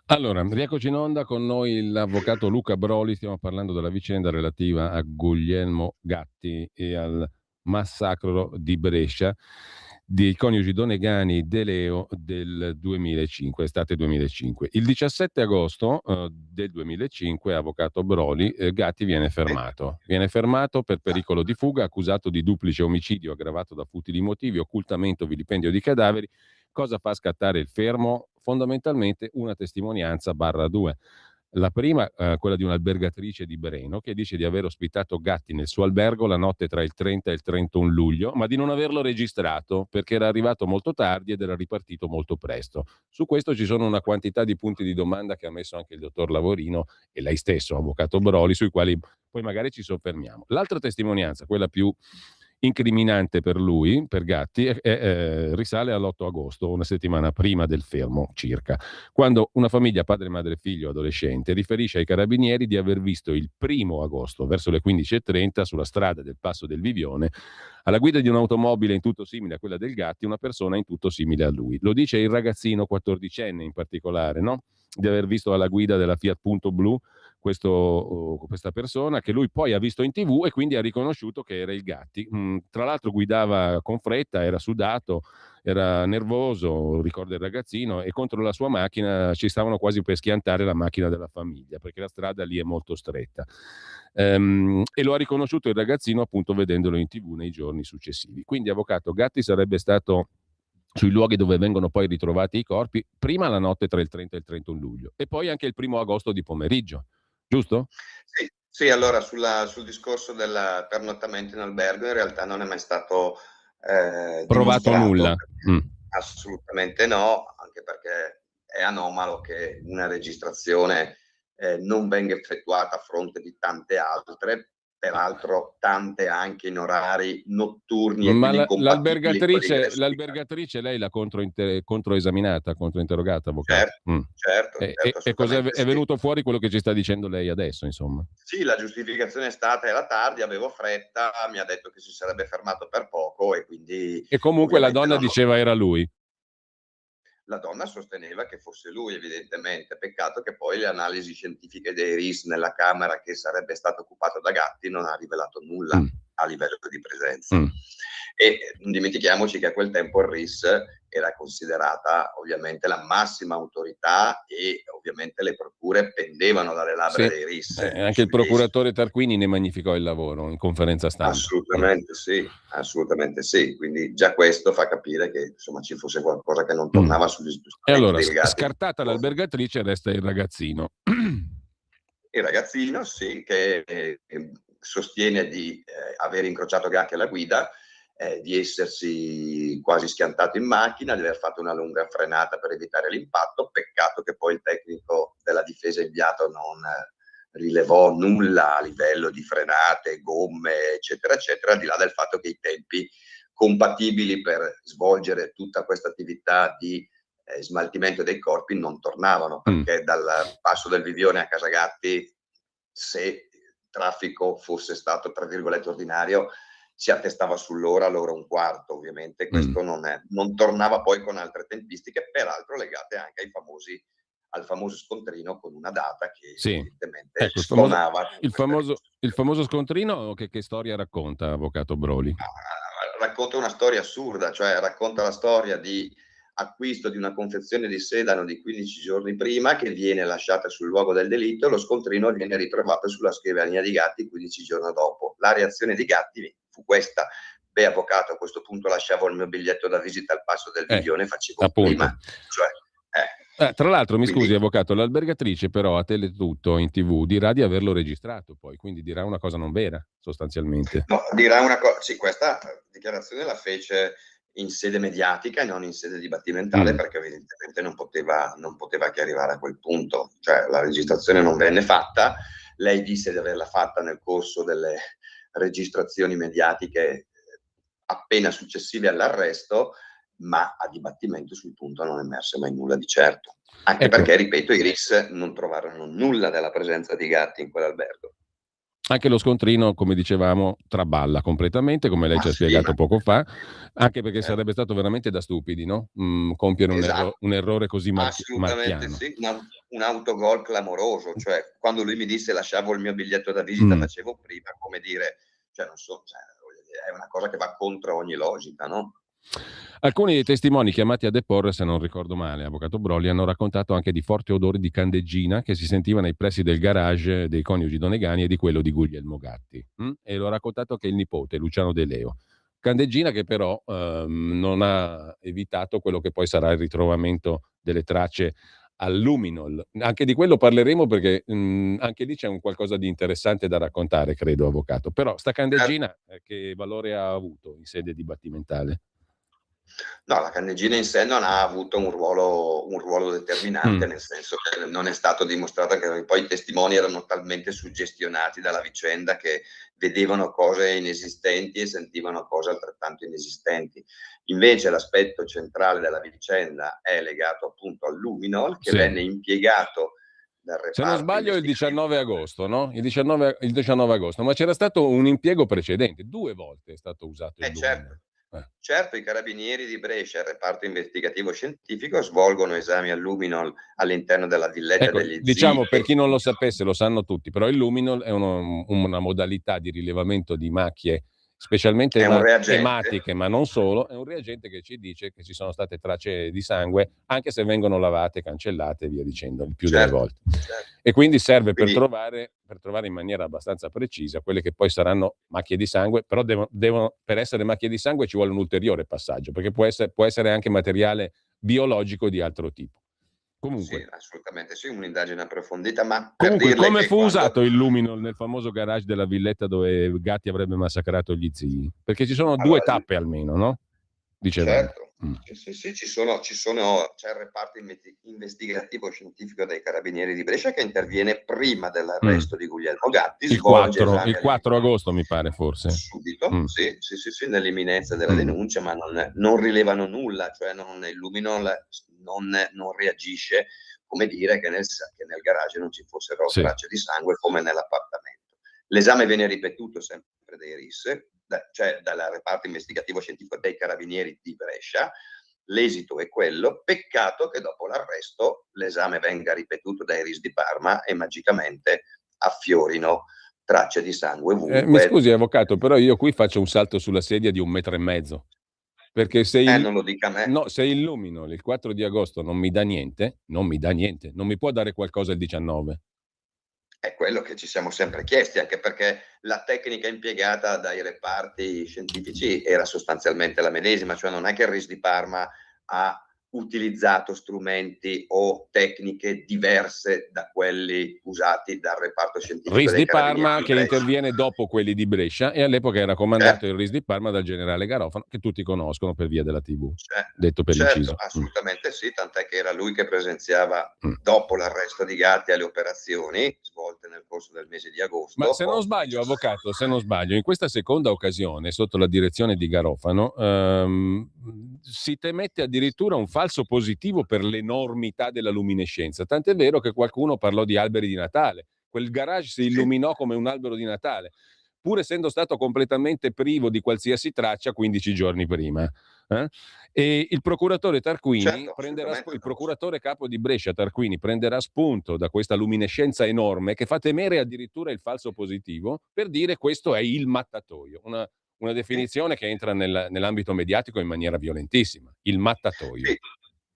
Allora, rieccoci in onda con noi l'avvocato Luca Broli, stiamo parlando della vicenda relativa a Guglielmo Gatti e al massacro di Brescia dei coniugi Donegani De Leo del 2005, estate 2005. Il 17 agosto del 2005, avvocato Broli, Gatti viene fermato. Viene fermato per pericolo di fuga, accusato di duplice omicidio aggravato da futili motivi, occultamento, vilipendio di cadaveri. Cosa fa scattare il fermo? Fondamentalmente una testimonianza /2. La prima, quella di un'albergatrice di Breno, che dice di aver ospitato Gatti nel suo albergo la notte tra il 30 e il 31 luglio, ma di non averlo registrato perché era arrivato molto tardi ed era ripartito molto presto. Su questo ci sono una quantità di punti di domanda che ha messo anche il dottor Lavorino e lei stesso, avvocato Broli, sui quali poi magari ci soffermiamo. L'altra testimonianza, quella più incriminante per lui, per Gatti, risale all'8 agosto, una settimana prima del fermo circa, quando una famiglia, padre, madre e figlio adolescente, riferisce ai carabinieri di aver visto il 1° agosto verso le 15:30 sulla strada del Passo del Vivione, alla guida di un'automobile in tutto simile a quella del Gatti, una persona in tutto simile a lui. Lo dice il ragazzino 14enne in particolare, no? Di aver visto alla guida della Fiat Punto Blu questa persona che lui poi ha visto in TV e quindi ha riconosciuto che era il Gatti. Tra l'altro guidava con fretta, era sudato, era nervoso, ricorda il ragazzino, e contro la sua macchina ci stavano quasi per schiantare la macchina della famiglia perché la strada lì è molto stretta. E lo ha riconosciuto il ragazzino appunto vedendolo in TV nei giorni successivi. Quindi, avvocato, Gatti sarebbe stato sui luoghi dove vengono poi ritrovati i corpi prima la notte tra il 30 e il 31 luglio e poi anche il 1° agosto di pomeriggio, giusto? Sì, allora sul discorso del pernottamento in albergo in realtà non è mai stato provato dimostrato. nulla. Assolutamente no, anche perché è anomalo che una registrazione non venga effettuata a fronte di tante altre, peraltro tante anche in orari notturni e Ma quindi compatibili con l'ingresso. l'albergatrice lei l'ha controesaminata, controinterrogata, avvocato? Certo, E cos'è assolutamente è venuto fuori quello che ci sta dicendo lei adesso, insomma? Sì, la giustificazione è stata: era tardi, avevo fretta, mi ha detto che si sarebbe fermato per poco e quindi E comunque la ovviamente donna non lo- diceva era lui. La donna sosteneva che fosse lui, evidentemente. Peccato che poi le analisi scientifiche dei RIS nella camera che sarebbe stata occupata da Gatti non ha rivelato nulla a livello di presenza. E non dimentichiamoci che a quel tempo il RIS era considerata ovviamente la massima autorità e ovviamente le procure pendevano dalle labbra Sì. dei RIS. Anche il procuratore Tarquini ne magnificò il lavoro in conferenza stampa. Assolutamente sì, quindi già questo fa capire che insomma ci fosse qualcosa che non tornava sugli E allora, del Gatti. scartata l'albergatrice, resta il ragazzino. Il ragazzino, sì, che sostiene di aver incrociato Gatti alla guida, di essersi quasi schiantato in macchina, di aver fatto una lunga frenata per evitare l'impatto. Peccato che poi il tecnico della difesa inviato non rilevò nulla a livello di frenate, gomme, eccetera, eccetera, al di là del fatto che i tempi compatibili per svolgere tutta questa attività di smaltimento dei corpi non tornavano, perché dal Passo del Vivione a Casa Gatti, se il traffico fosse stato tra virgolette ordinario, si attestava sull'ora, l'ora e un quarto. Ovviamente questo non tornava poi con altre tempistiche, peraltro legate anche al famoso scontrino con una data che evidentemente suonava. Il famoso scontrino che storia racconta, avvocato Broli? Racconta una storia assurda, cioè racconta la storia di acquisto di una confezione di sedano di 15 giorni prima che viene lasciata sul luogo del delitto e lo scontrino viene ritrovato sulla scrivania di Gatti 15 giorni dopo. La reazione di Gatti fu questa: beh, avvocato, a questo punto lasciavo il mio biglietto da visita al Passo del Vivione, facevo prima. Tra l'altro, mi Quindi- scusi, avvocato, l'albergatrice però a Teletutto in TV dirà di averlo registrato poi, quindi dirà una cosa non vera, sostanzialmente. No, dirà una cosa, sì, questa dichiarazione la fece in sede mediatica e non in sede dibattimentale, perché evidentemente non poteva che arrivare a quel punto, cioè la registrazione non venne fatta. Lei disse di averla fatta nel corso delle registrazioni mediatiche appena successive all'arresto, ma a dibattimento sul punto non emerse mai nulla di certo, anche perché, ripeto, i RIS non trovarono nulla della presenza di Gatti in quell'albergo. Anche lo scontrino, come dicevamo, traballa completamente, come lei ci ha spiegato poco fa, anche perché sarebbe stato veramente da stupidi, no? Compiere un errore così Assolutamente marchiano. sì, un autogol clamoroso, cioè quando lui mi disse lasciavo il mio biglietto da visita, facevo prima, come dire, cioè non so, è una cosa che va contro ogni logica, no? Alcuni dei testimoni chiamati a deporre, se non ricordo male, avvocato Broli, hanno raccontato anche di forti odori di candeggina che si sentiva nei pressi del garage dei coniugi Donegani e di quello di Guglielmo Gatti. E lo ha raccontato che il nipote, Luciano De Leo. Candeggina che però non ha evitato quello che poi sarà il ritrovamento delle tracce al luminol. Anche di quello parleremo perché anche lì c'è un qualcosa di interessante da raccontare, credo, avvocato. Però sta candeggina che valore ha avuto in sede dibattimentale? No, la candeggina in sé non ha avuto un ruolo determinante, nel senso che non è stato dimostrato, che poi i testimoni erano talmente suggestionati dalla vicenda che vedevano cose inesistenti e sentivano cose altrettanto inesistenti. Invece l'aspetto centrale della vicenda è legato appunto al luminol, che Sì. venne impiegato dal reparto. Se non sbaglio il investigativo. 19 agosto, no? Il 19 agosto, ma c'era stato un impiego precedente, 2 volte è stato usato il luminol. Certo, i carabinieri di Brescia, il reparto investigativo scientifico, svolgono esami al luminol all'interno della villetta Ecco, degli diciamo, zii. per chi non lo sapesse, lo sanno tutti, però il luminol è una modalità di rilevamento di macchie, specialmente È un reagente. ematiche, ma non solo, è un reagente che ci dice che ci sono state tracce di sangue, anche se vengono lavate, cancellate e via dicendo, il più delle volte. E quindi serve per trovare in maniera abbastanza precisa quelle che poi saranno macchie di sangue, però per essere macchie di sangue ci vuole un ulteriore passaggio, perché può essere anche materiale biologico di altro tipo. Comunque. Sì, assolutamente sì, un'indagine approfondita, ma Comunque, come fu quando... usato il luminol nel famoso garage della villetta dove Gatti avrebbe massacrato gli zii? Perché ci sono 2 tappe almeno, no? Dicevamo. Certo, sì, c'è il reparto investigativo scientifico dei carabinieri di Brescia che interviene prima dell'arresto di Guglielmo Gatti, Il svolge 4, esami il 4 agosto mi pare forse. subito, sì, nell'imminenza della denuncia, ma non rilevano nulla, cioè il luminol non reagisce, come dire che nel garage non ci fossero tracce di sangue come nell'appartamento. L'esame viene ripetuto sempre dai RIS, cioè dal reparto investigativo scientifico dei carabinieri di Brescia. L'esito è quello, peccato che dopo l'arresto l'esame venga ripetuto dai RIS di Parma e magicamente affiorino tracce di sangue ovunque. Mi scusi avvocato, però io qui faccio un salto sulla sedia di 1,5 metri, perché se non lo dica a me. No, se il luminol il 4 di agosto non mi dà niente, non mi può dare qualcosa il 19? È quello che ci siamo sempre chiesti, anche perché la tecnica impiegata dai reparti scientifici era sostanzialmente la medesima, cioè non è che il RIS di Parma ha utilizzato strumenti o tecniche diverse da quelli usati dal reparto scientifico RIS dei di carabinieri Parma di che Brescia. interviene dopo quelli di Brescia e all'epoca era comandato il RIS di Parma dal generale Garofano, che tutti conoscono per via della TV, detto per inciso. Assolutamente sì, tant'è che era lui che presenziava dopo l'arresto di Gatti alle operazioni svolte nel corso del mese di agosto. Ma se non sbaglio, avvocato, in questa seconda occasione, sotto la direzione di Garofano, si temette addirittura un falso positivo per l'enormità della luminescenza, tant'è vero che qualcuno parlò di alberi di Natale. Quel garage si illuminò come un albero di Natale, pur essendo stato completamente privo di qualsiasi traccia 15 giorni prima. E il procuratore Tarquini il procuratore capo di Brescia Tarquini prenderà spunto da questa luminescenza enorme che fa temere addirittura il falso positivo per dire questo è il mattatoio, una definizione che entra nell'ambito mediatico in maniera violentissima, il mattatoio.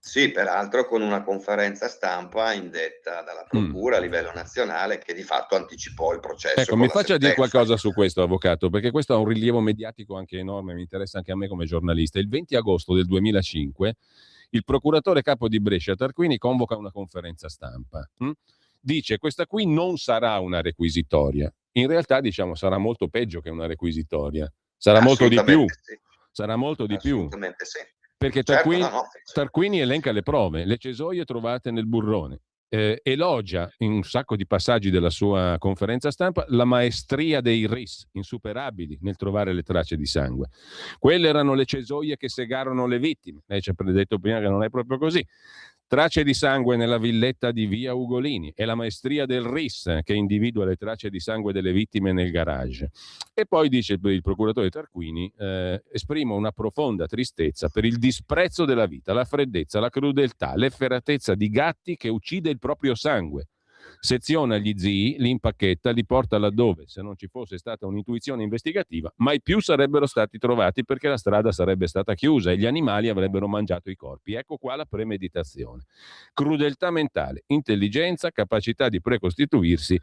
Sì, peraltro con una conferenza stampa indetta dalla procura a livello nazionale che di fatto anticipò il processo. Ecco, mi faccia dire qualcosa su questo, avvocato, perché questo ha un rilievo mediatico anche enorme, mi interessa anche a me come giornalista. Il 20 agosto del 2005 il procuratore capo di Brescia Tarquini convoca una conferenza stampa. Dice questa qui non sarà una requisitoria. In realtà diciamo sarà molto peggio che una requisitoria. Sarà molto di più. Sarà molto di più. Assolutamente sì. Perché Tarquini elenca le prove, le cesoie trovate nel burrone, elogia in un sacco di passaggi della sua conferenza stampa la maestria dei RIS, insuperabili nel trovare le tracce di sangue. Quelle erano le cesoie che segarono le vittime. Lei ci ha detto prima che non è proprio così. Tracce di sangue nella villetta di via Ugolini e la maestria del RIS che individua le tracce di sangue delle vittime nel garage. E poi dice il procuratore Tarquini, esprimo una profonda tristezza per il disprezzo della vita, la freddezza, la crudeltà, l'efferatezza di Gatti che uccide il proprio sangue. Seziona gli zii, li impacchetta, li porta laddove, se non ci fosse stata un'intuizione investigativa, mai più sarebbero stati trovati perché la strada sarebbe stata chiusa e gli animali avrebbero mangiato i corpi. Ecco qua la premeditazione. Crudeltà mentale, intelligenza, capacità di precostituirsi,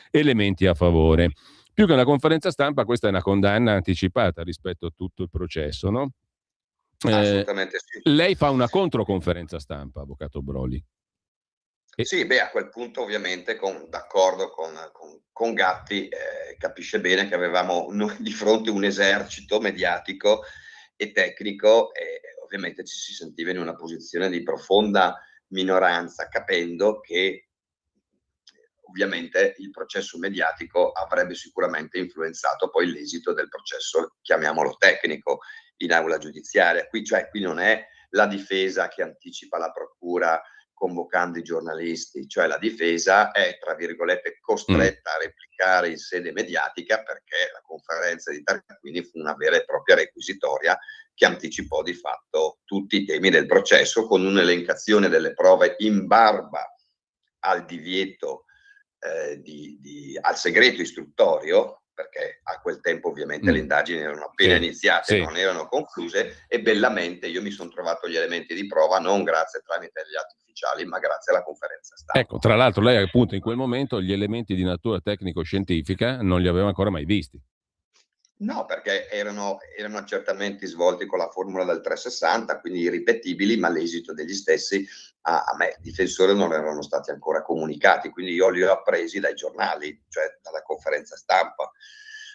elementi a favore. Più che una conferenza stampa, questa è una condanna anticipata rispetto a tutto il processo, no? Assolutamente sì. Lei fa una controconferenza stampa, avvocato Broli. Sì, beh, a quel punto ovviamente d'accordo con Gatti, capisce bene che avevamo noi di fronte un esercito mediatico e tecnico e ovviamente ci si sentiva in una posizione di profonda minoranza, capendo che ovviamente il processo mediatico avrebbe sicuramente influenzato poi l'esito del processo, chiamiamolo tecnico, in aula giudiziaria. Qui non è la difesa che anticipa la procura convocando i giornalisti, cioè la difesa è, tra virgolette, costretta a replicare in sede mediatica perché la conferenza di Tarquini fu una vera e propria requisitoria che anticipò di fatto tutti i temi del processo con un'elencazione delle prove in barba al divieto al segreto istruttorio, perché a quel tempo ovviamente le indagini erano appena iniziate, non erano concluse, e bellamente io mi sono trovato gli elementi di prova non grazie tramite gli atti ufficiali, ma grazie alla conferenza stampa. Ecco, tra l'altro lei appunto in quel momento gli elementi di natura tecnico-scientifica non li aveva ancora mai visti. No, perché erano accertamenti svolti con la formula del 360, quindi irripetibili, ma l'esito degli stessi a me, difensore, non erano stati ancora comunicati, quindi io li ho appresi dai giornali, cioè dalla conferenza stampa,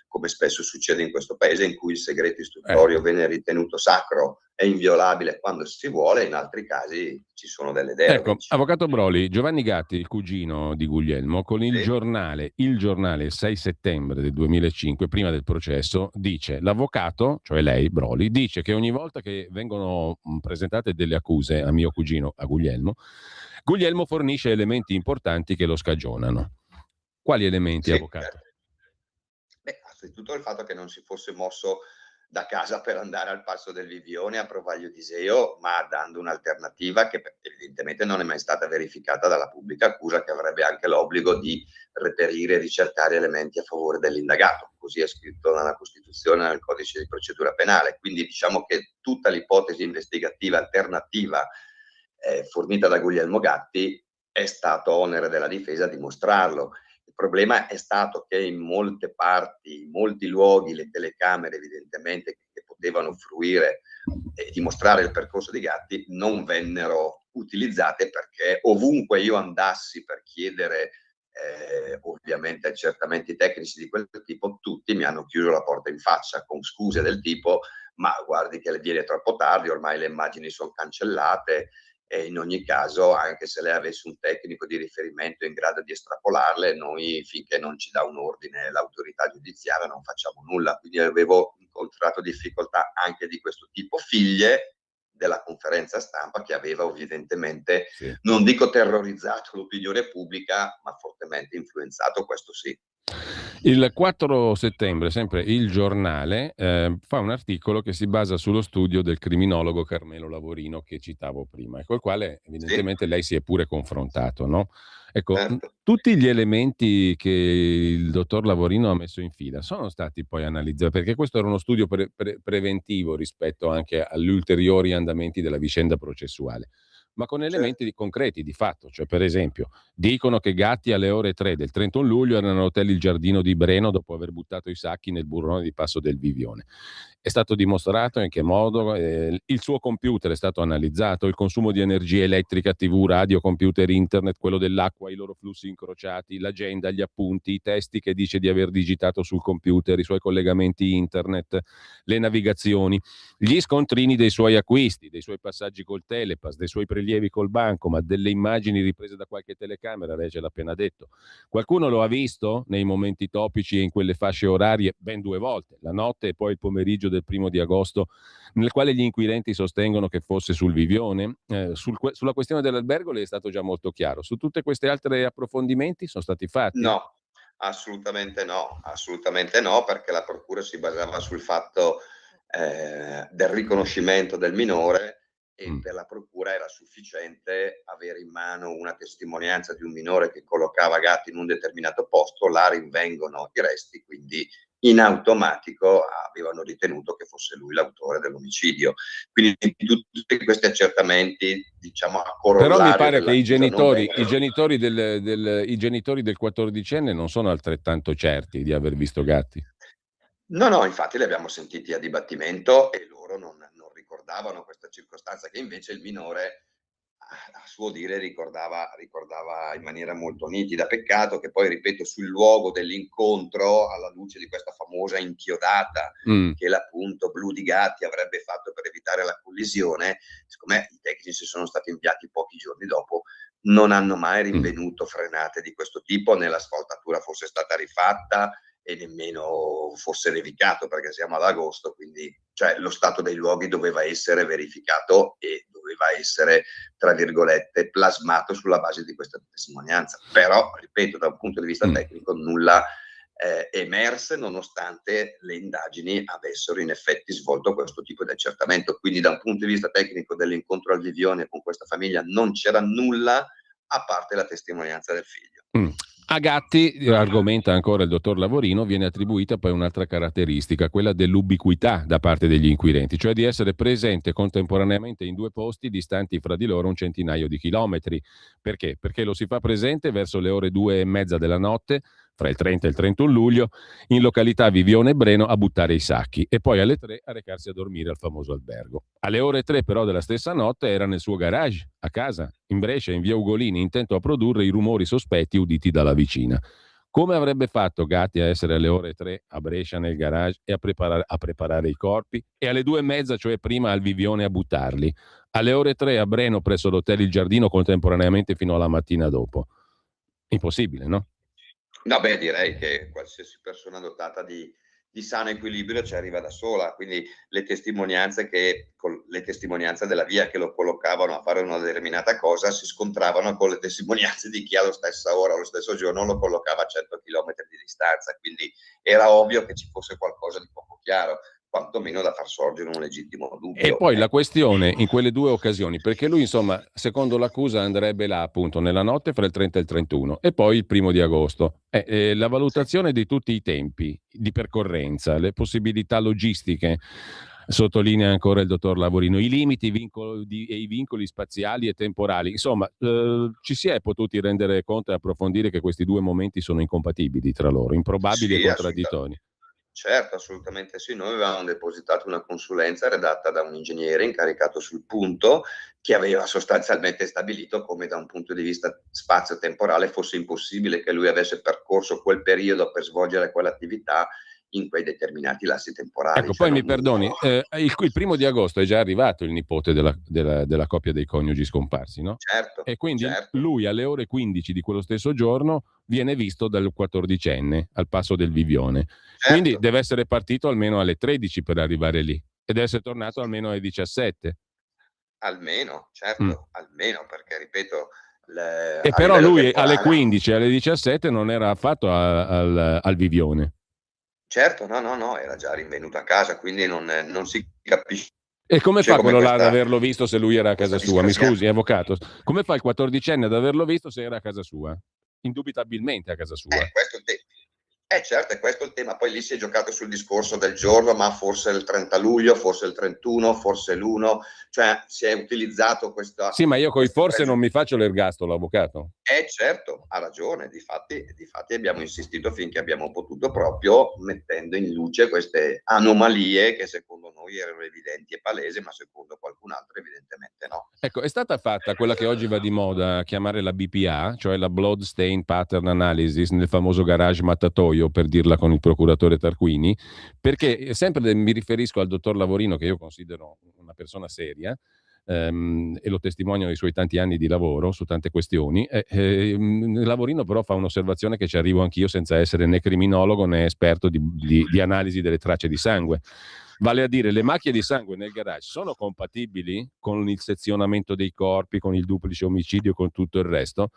come spesso succede in questo paese in cui il segreto istruttorio viene ritenuto sacro e inviolabile quando si vuole, in altri casi ci sono delle deroghe. Ecco, avvocato Broli, Giovanni Gatti, il cugino di Guglielmo, con il giornale il 6 settembre del 2005, prima del processo, dice: l'avvocato, cioè lei, Broli, dice che ogni volta che vengono presentate delle accuse a mio cugino, a Guglielmo, Guglielmo fornisce elementi importanti che lo scagionano. Quali elementi, avvocato? Beh, innanzitutto il fatto che non si fosse mosso da casa per andare al Passo del Vivione a Provaglio d'Iseo, ma dando un'alternativa che evidentemente non è mai stata verificata dalla pubblica accusa, che avrebbe anche l'obbligo di reperire e ricercare elementi a favore dell'indagato. Così è scritto nella Costituzione e nel Codice di procedura penale. Quindi diciamo che tutta l'ipotesi investigativa alternativa fornita da Guglielmo Gatti è stato onere della difesa dimostrarlo. Il problema è stato che in molte parti, in molti luoghi, le telecamere evidentemente che potevano fruire e dimostrare il percorso di Gatti non vennero utilizzate, perché ovunque io andassi per chiedere ovviamente accertamenti tecnici di quel tipo, tutti mi hanno chiuso la porta in faccia con scuse del tipo: ma guardi che viene troppo tardi, ormai le immagini sono cancellate. E in ogni caso, anche se lei avesse un tecnico di riferimento in grado di estrapolarle, noi finché non ci dà un ordine l'autorità giudiziaria non facciamo nulla. Quindi avevo incontrato difficoltà anche di questo tipo, figlie della conferenza stampa, che aveva evidentemente, non dico terrorizzato l'opinione pubblica, ma fortemente influenzato, questo sì. Il 4 settembre, sempre il giornale, fa un articolo che si basa sullo studio del criminologo Carmelo Lavorino che citavo prima, e col quale evidentemente lei si è pure confrontato, no? Ecco, tutti gli elementi che il dottor Lavorino ha messo in fila sono stati poi analizzati, perché questo era uno studio preventivo rispetto anche agli ulteriori andamenti della vicenda processuale, ma con elementi concreti di fatto. Cioè, per esempio, dicono che Gatti alle ore 3 del 31 luglio era nell'hotel Il Giardino di Breno dopo aver buttato i sacchi nel burrone di Passo del Vivione. È stato dimostrato in che modo il suo computer è stato analizzato, il consumo di energia elettrica, TV, radio, computer, internet, quello dell'acqua, i loro flussi incrociati, l'agenda, gli appunti, i testi che dice di aver digitato sul computer, i suoi collegamenti internet, le navigazioni, gli scontrini dei suoi acquisti, dei suoi passaggi col telepass, dei suoi prelievi col banco, ma delle immagini riprese da qualche telecamera, lei ce l'ha appena detto. Qualcuno lo ha visto nei momenti topici e in quelle fasce orarie ben 2 volte, la notte e poi il pomeriggio del 1 di agosto, nel quale gli inquirenti sostengono che fosse sul Vivione. Sulla questione dell'albergo lei è stato già molto chiaro. Su tutte queste altre approfondimenti sono stati fatti? No, assolutamente no, perché la procura si basava sul fatto del riconoscimento del minore, e per la procura era sufficiente avere in mano una testimonianza di un minore che collocava Gatti in un determinato posto, là rinvengono i resti, quindi in automatico avevano ritenuto che fosse lui l'autore dell'omicidio. Quindi tutti questi accertamenti, diciamo, a corollario. Però mi pare che i genitori del 14enne non sono altrettanto certi di aver visto Gatti. No, infatti li abbiamo sentiti a dibattimento e loro non ricordavano questa circostanza, che invece il minore a suo dire ricordava in maniera molto nitida. Peccato che poi, ripeto, sul luogo dell'incontro, alla luce di questa famosa inchiodata che l'appunto Blu di Gatti avrebbe fatto per evitare la collisione, siccome i tecnici sono stati inviati pochi giorni dopo, non hanno mai rinvenuto frenate di questo tipo, né la sfaltatura fosse stata rifatta e nemmeno fosse nevicato, perché siamo ad agosto, quindi cioè, lo stato dei luoghi doveva essere verificato e doveva essere, tra virgolette, plasmato sulla base di questa testimonianza. Però, ripeto, da un punto di vista tecnico nulla emerse, nonostante le indagini avessero in effetti svolto questo tipo di accertamento. Quindi da un punto di vista tecnico dell'incontro al Vivione con questa famiglia non c'era nulla, a parte la testimonianza del figlio. A Gatti, argomenta ancora il dottor Lavorino, viene attribuita poi un'altra caratteristica, quella dell'ubiquità da parte degli inquirenti, cioè di essere presente contemporaneamente in due posti distanti fra di loro un centinaio di chilometri. Perché? Perché lo si fa presente verso le ore 2:30 della notte, fra il 30 e il 31 luglio, in località Vivione e Breno a buttare i sacchi e poi alle 3 a recarsi a dormire al famoso albergo. Alle ore 3 però della stessa notte era nel suo garage, a casa, in Brescia, in via Ugolini, intento a produrre i rumori sospetti uditi dalla vicina. Come avrebbe fatto Gatti a essere alle ore 3 a Brescia nel garage e a preparare i corpi? E alle 2:30, cioè prima, al Vivione a buttarli? Alle ore 3 a Breno presso l'hotel Il Giardino contemporaneamente fino alla mattina dopo? Impossibile, no? No, beh, direi che qualsiasi persona dotata di sano equilibrio ci arriva da sola, quindi le testimonianze della via che lo collocavano a fare una determinata cosa si scontravano con le testimonianze di chi alla stessa ora o lo stesso giorno lo collocava a 100 km di distanza, quindi era ovvio che ci fosse qualcosa di poco chiaro, quantomeno da far sorgere un legittimo dubbio. E poi la questione in quelle due occasioni, perché lui insomma, secondo l'accusa andrebbe là appunto nella notte fra il 30 e il 31 e poi il 1 agosto. La valutazione di tutti i tempi di percorrenza, le possibilità logistiche, sottolinea ancora il dottor Lavorino, i limiti e i vincoli spaziali e temporali, insomma ci si è potuti rendere conto e approfondire che questi due momenti sono incompatibili tra loro, improbabili e contraddittori. Certo, assolutamente sì. Noi avevamo depositato una consulenza redatta da un ingegnere incaricato sul punto che aveva sostanzialmente stabilito come da un punto di vista spazio-temporale fosse impossibile che lui avesse percorso quel periodo per svolgere quell'attività in quei determinati lassi temporali. Ecco, poi mi perdoni, il 1 agosto è già arrivato il nipote della coppia dei coniugi scomparsi, no? Certo. E quindi certo. lui alle ore 15 di quello stesso giorno viene visto dal 14enne al passo del Vivione. Certo. Quindi deve essere partito almeno alle 13 per arrivare lì e deve essere tornato almeno alle 17. Almeno, certo, almeno, perché ripeto... E però lui alle 15 e alle 17 non era affatto al Vivione. Certo, no, era già rinvenuto a casa, quindi non si capisce. E come fa quello là ad averlo visto se lui era a casa sua? Mi scusi, avvocato. Come fa il 14enne ad averlo visto se era a casa sua? Indubitabilmente a casa sua. Certo, è questo il tema. Poi lì si è giocato sul discorso del giorno, ma forse il 30 luglio, forse il 31, forse l'1, cioè si è utilizzato questa... Sì, ma io coi forse non mi faccio l'ergastolo, avvocato. Certo, ha ragione, difatti abbiamo insistito finché abbiamo potuto, proprio mettendo in luce queste anomalie che secondo noi erano evidenti e palesi, ma secondo qualcun altro evidentemente no. Ecco, è stata fatta quella che oggi va di moda a chiamare la BPA, cioè la Blood Stain Pattern Analysis, nel famoso garage Mattatoio, per dirla con il procuratore Tarquini, perché sempre mi riferisco al dottor Lavorino, che io considero una persona seria, e lo testimoniano i suoi tanti anni di lavoro su tante questioni. Lavorino però fa un'osservazione che ci arrivo anch'io senza essere né criminologo né esperto di analisi delle tracce di sangue. Vale a dire, le macchie di sangue nel garage sono compatibili con il sezionamento dei corpi, con il duplice omicidio, con tutto il resto?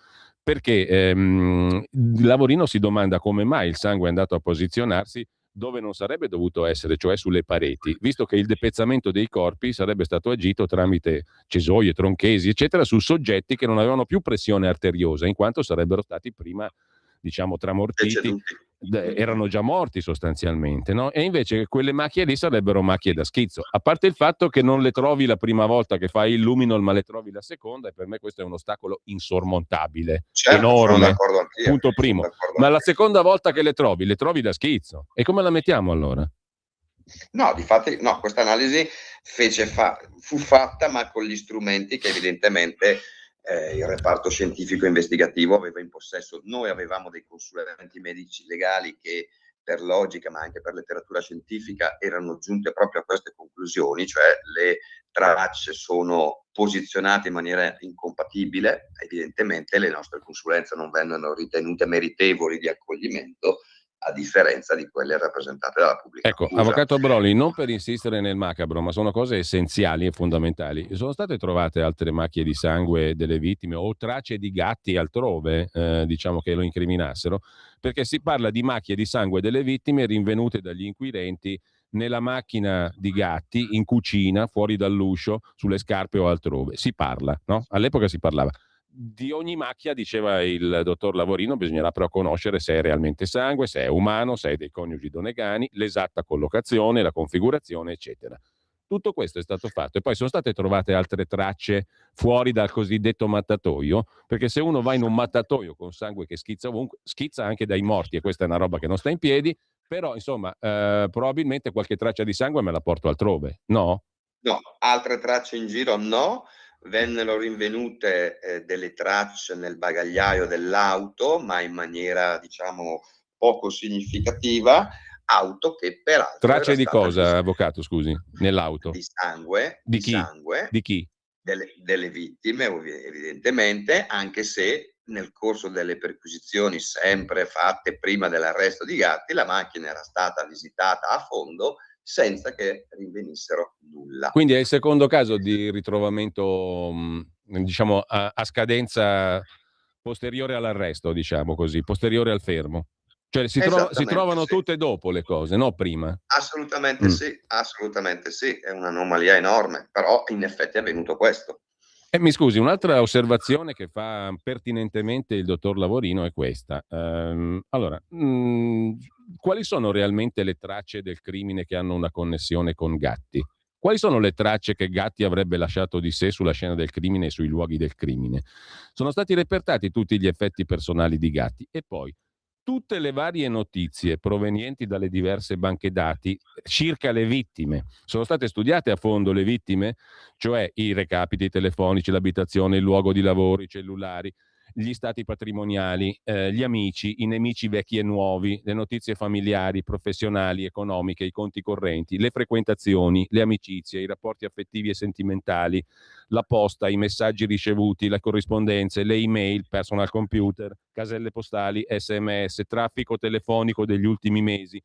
Perché Lavorino si domanda come mai il sangue è andato a posizionarsi dove non sarebbe dovuto essere, cioè sulle pareti, visto che il depezzamento dei corpi sarebbe stato agito tramite cesoie, tronchesi, eccetera, su soggetti che non avevano più pressione arteriosa, in quanto sarebbero stati prima, diciamo, tramortiti, erano già morti sostanzialmente, no? E invece quelle macchie lì sarebbero macchie da schizzo, a parte il fatto che non le trovi la prima volta che fai il luminol, ma le trovi la seconda, e per me questo è un ostacolo insormontabile, enorme, punto primo. Ma la seconda volta che le trovi da schizzo, e come la mettiamo allora? No, difatti questa analisi fu fatta, ma con gli strumenti che evidentemente il reparto scientifico investigativo aveva in possesso, noi avevamo dei consulenti medici legali che per logica ma anche per letteratura scientifica erano giunte proprio a queste conclusioni, cioè le tracce sono posizionate in maniera incompatibile, evidentemente le nostre consulenze non vennero ritenute meritevoli di accoglimento, a differenza di quelle rappresentate dalla pubblica Ecco, accusa. avvocato Broli, non per insistere nel macabro, ma sono cose essenziali e fondamentali. Sono state trovate altre macchie di sangue delle vittime o tracce di gatti altrove, diciamo, che lo incriminassero? Perché si parla di macchie di sangue delle vittime rinvenute dagli inquirenti nella macchina di gatti, in cucina, fuori dall'uscio, sulle scarpe o altrove. Si parla, no? All'epoca si parlava. Di ogni macchia, diceva il dottor Lavorino, bisognerà però conoscere se è realmente sangue, se è umano, se è dei coniugi donegani, l'esatta collocazione, la configurazione, eccetera. Tutto questo è stato fatto e poi sono state trovate altre tracce fuori dal cosiddetto mattatoio, perché se uno va in un mattatoio con sangue che schizza ovunque, schizza anche dai morti, e questa è una roba che non sta in piedi, però insomma probabilmente qualche traccia di sangue me la porto altrove, no? No, altre tracce in giro no. Vennero rinvenute delle tracce nel bagagliaio dell'auto, ma in maniera, diciamo, poco significativa. Auto che peraltro Tracce era di stata cosa, avvocato, scusi, nell'auto? di sangue, Di di chi? sangue Di chi? delle vittime, evidentemente, anche se nel corso delle perquisizioni sempre fatte prima dell'arresto di Gatti, la macchina era stata visitata a fondo senza che rinvenissero nulla. Quindi è il secondo caso di ritrovamento, diciamo, a scadenza posteriore all'arresto, diciamo così, posteriore al fermo. Cioè si trovano sì. tutte dopo le cose, no prima. Assolutamente sì, è un'anomalia enorme, però in effetti è avvenuto questo. Mi scusi, un'altra osservazione che fa pertinentemente il dottor Lavorino è questa. Allora, quali sono realmente le tracce del crimine che hanno una connessione con Gatti? Quali sono le tracce che Gatti avrebbe lasciato di sé sulla scena del crimine e sui luoghi del crimine? Sono stati repertati tutti gli effetti personali di Gatti e poi tutte le varie notizie provenienti dalle diverse banche dati circa le vittime. Sono state studiate a fondo le vittime? Cioè i recapiti telefonici, l'abitazione, il luogo di lavoro, i cellulari, gli stati patrimoniali, gli amici, i nemici vecchi e nuovi, le notizie familiari, professionali, economiche, i conti correnti, le frequentazioni, le amicizie, i rapporti affettivi e sentimentali, la posta, i messaggi ricevuti, le corrispondenze, le email, personal computer, caselle postali, SMS, traffico telefonico degli ultimi mesi,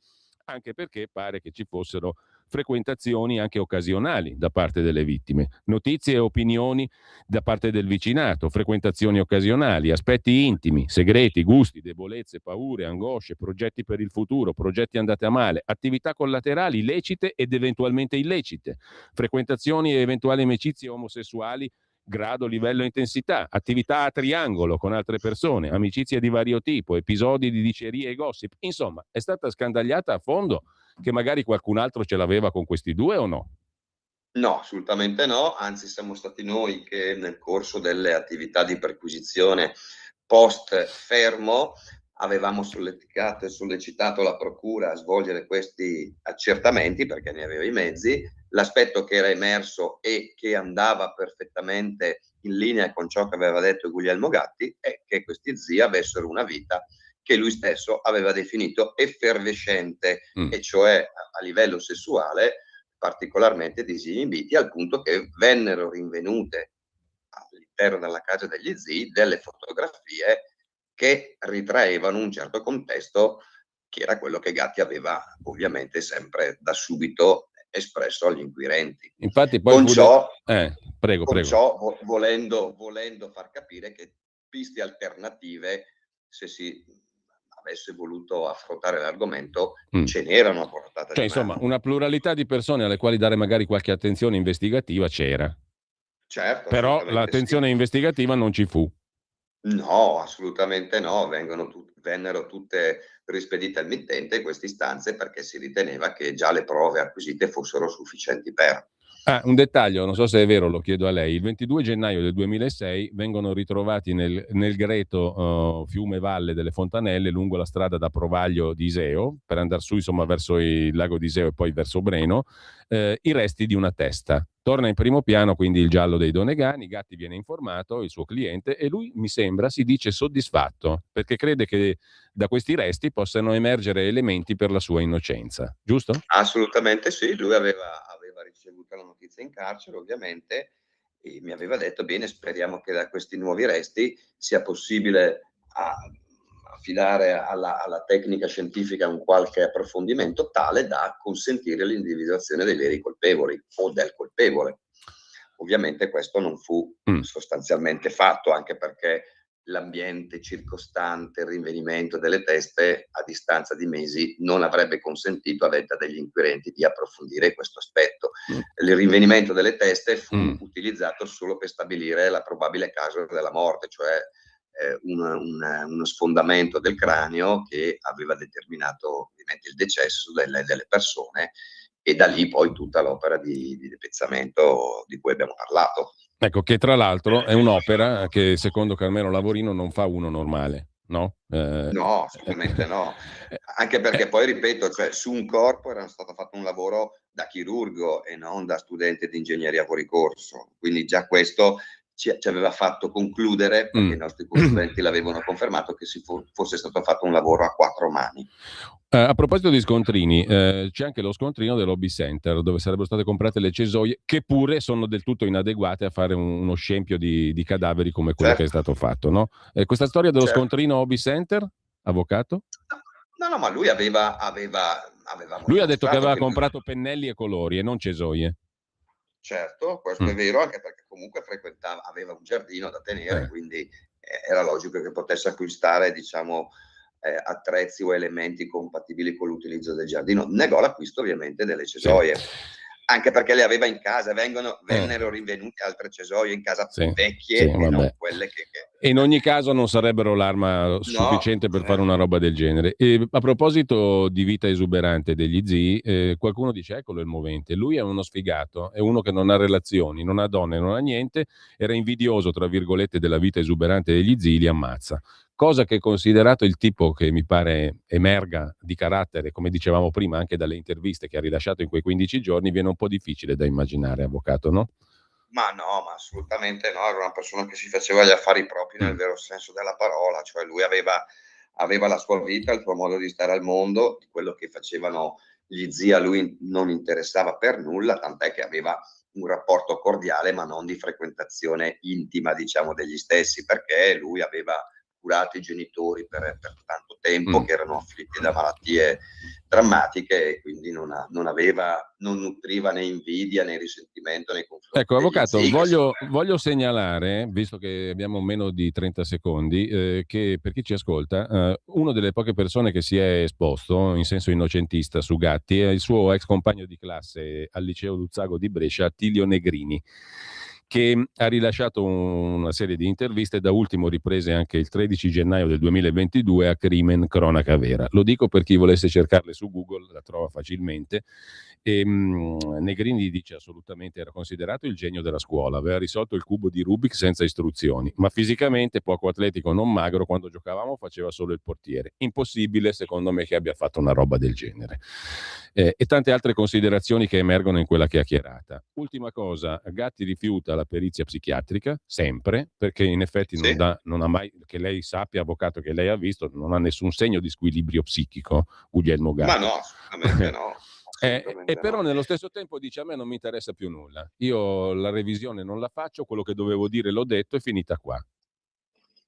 anche perché pare che ci fossero frequentazioni anche occasionali da parte delle vittime, notizie e opinioni da parte del vicinato, frequentazioni occasionali, aspetti intimi, segreti, gusti, debolezze, paure, angosce, progetti per il futuro, progetti andati a male, attività collaterali lecite ed eventualmente illecite, frequentazioni e eventuali amicizie omosessuali, grado, livello e intensità, attività a triangolo con altre persone, amicizie di vario tipo, episodi di dicerie e gossip. Insomma, è stata scandagliata a fondo che magari qualcun altro ce l'aveva con questi due o no? No, assolutamente no, anzi siamo stati noi che nel corso delle attività di perquisizione post fermo avevamo sollecitato la procura a svolgere questi accertamenti perché ne aveva i mezzi. L'aspetto che era emerso e che andava perfettamente in linea con ciò che aveva detto Guglielmo Gatti è che questi zii avessero una vita che lui stesso aveva definito effervescente, e cioè a livello sessuale particolarmente disinibiti, al punto che vennero rinvenute all'interno della casa degli zii delle fotografie che ritraevano un certo contesto che era quello che Gatti aveva ovviamente sempre da subito espresso agli inquirenti. Infatti poi con ciò, prego. volendo far capire che piste alternative, se si avesse voluto affrontare l'argomento, ce n'erano a portata cioè, di mano. insomma, una pluralità di persone alle quali dare magari qualche attenzione investigativa c'era. Certo, però l'attenzione investigativa non ci fu. No, assolutamente no, vennero tutte rispedite al mittente queste istanze perché si riteneva che già le prove acquisite fossero sufficienti per. Un dettaglio, non so se è vero, lo chiedo a lei. Il 22 gennaio del 2006 vengono ritrovati nel greto fiume Valle delle Fontanelle, lungo la strada da Provaglio di Iseo, per andare su insomma verso il lago di Iseo e poi verso Breno, i resti di una testa. Torna in primo piano quindi il giallo dei Donegani, Gatti viene informato, il suo cliente, e lui, mi sembra, si dice soddisfatto, perché crede che da questi resti possano emergere elementi per la sua innocenza, giusto? Assolutamente sì, lui aveva ricevuto la notizia in carcere ovviamente e mi aveva detto: bene, speriamo che da questi nuovi resti sia possibile affidare alla tecnica scientifica un qualche approfondimento tale da consentire l'individuazione dei veri colpevoli o del colpevole. Ovviamente questo non fu sostanzialmente fatto, anche perché l'ambiente circostante il rinvenimento delle teste a distanza di mesi non avrebbe consentito a detta degli inquirenti di approfondire questo aspetto. Il rinvenimento delle teste fu utilizzato solo per stabilire la probabile causa della morte, cioè uno sfondamento del cranio che aveva determinato ovviamente il decesso delle persone, e da lì poi tutta l'opera di depezzamento di cui abbiamo parlato. Ecco, che tra l'altro è un'opera che secondo Carmelo Lavorino non fa uno normale, no? No, assolutamente no. Anche perché poi, ripeto, cioè, su un corpo era stato fatto un lavoro da chirurgo e non da studente di ingegneria fuori corso. Quindi già questo ci aveva fatto concludere, perché i nostri consulenti l'avevano confermato, che fosse stato fatto un lavoro a 4 mani. A proposito di scontrini, c'è anche lo scontrino dell'Hobby Center, dove sarebbero state comprate le cesoie, che pure sono del tutto inadeguate a fare uno scempio di cadaveri come quello che è stato fatto, no? Questa storia dello scontrino Hobby Center, avvocato? No, ma lui aveva Lui ha detto che aveva comprato pennelli e colori e non cesoie. Certo, questo è vero, anche perché comunque aveva un giardino da tenere, quindi era logico che potesse acquistare, diciamo, attrezzi o elementi compatibili con l'utilizzo del giardino. Negò l'acquisto ovviamente delle cesoie, anche perché le aveva in casa. Vennero rinvenute altre cesoie in casa vecchie e non quelle che... E in ogni caso non sarebbero l'arma sufficiente per fare una roba del genere. E a proposito di vita esuberante degli zii, qualcuno dice: eccolo il movente, lui è uno sfigato, è uno che non ha relazioni, non ha donne, non ha niente, era invidioso tra virgolette della vita esuberante degli zii, li ammazza. Cosa che, considerato il tipo che mi pare emerga di carattere, come dicevamo prima anche dalle interviste che ha rilasciato in quei 15 giorni, viene un po' difficile da immaginare, avvocato, no? Ma no, ma assolutamente no, era una persona che si faceva gli affari propri nel vero senso della parola, cioè lui aveva la sua vita, il suo modo di stare al mondo, di quello che facevano gli zii a lui non interessava per nulla, tant'è che aveva un rapporto cordiale ma non di frequentazione intima, diciamo, degli stessi, perché lui aveva curato i genitori per tanto tempo, che erano afflitti da malattie drammatiche, e quindi non nutriva né invidia né risentimento nei confronti. Ecco, avvocato, voglio segnalare, visto che abbiamo meno di 30 secondi, che per chi ci ascolta, una delle poche persone che si è esposto in senso innocentista su Gatti è il suo ex compagno di classe al liceo Luzzago di Brescia, Attilio Negrini, che ha rilasciato una serie di interviste, da ultimo riprese anche il 13 gennaio del 2022 a Crimen Cronaca Vera. Lo dico per chi volesse cercarle su Google, la trova facilmente. Negrini dice assolutamente era considerato il genio della scuola, aveva risolto il cubo di Rubik senza istruzioni, ma fisicamente poco atletico, non magro, quando giocavamo faceva solo il portiere. Impossibile, secondo me, che abbia fatto una roba del genere. E tante altre considerazioni che emergono in quella chiacchierata. Ultima cosa, Gatti rifiuta la perizia psichiatrica, sempre, perché in effetti non ha mai, che lei sappia, avvocato, che lei ha visto, non ha nessun segno di squilibrio psichico Guglielmo Gatti. Ma no, assolutamente no. E però nello stesso tempo dice: a me non mi interessa più nulla, io la revisione non la faccio, quello che dovevo dire l'ho detto, è finita qua.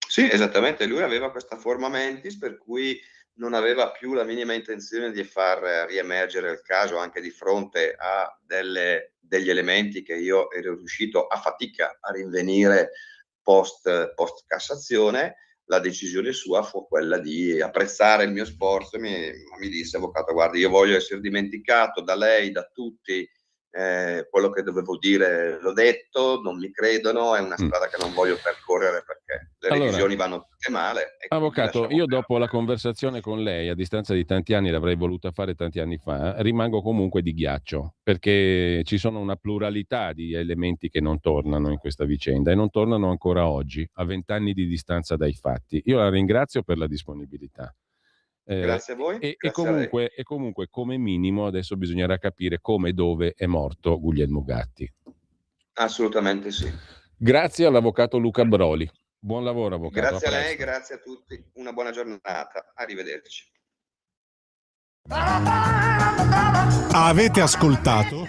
Sì, esattamente, lui aveva questa forma mentis per cui non aveva più la minima intenzione di far riemergere il caso, anche di fronte a degli elementi che io ero riuscito a fatica a rinvenire post Cassazione. La decisione sua fu quella di apprezzare il mio sforzo e mi disse: avvocato, guardi, io voglio essere dimenticato da lei, da tutti, quello che dovevo dire l'ho detto, non mi credono, è una strada che non voglio percorrere perché le revisioni vanno tutte male. E Avvocato, io dopo perdere. la conversazione con lei, a distanza di tanti anni, l'avrei voluta fare tanti anni fa, rimango comunque di ghiaccio, perché ci sono una pluralità di elementi che non tornano in questa vicenda e non tornano ancora oggi, a 20 anni di distanza dai fatti. Io la ringrazio per la disponibilità. Grazie a voi, grazie a lei. E comunque, come minimo, adesso bisognerà capire come e dove è morto Guglielmo Gatti. Assolutamente sì. Grazie all'avvocato Luca Broli. Buon lavoro, avvocato. Grazie a lei, grazie a tutti. Una buona giornata. Arrivederci. Avete ascoltato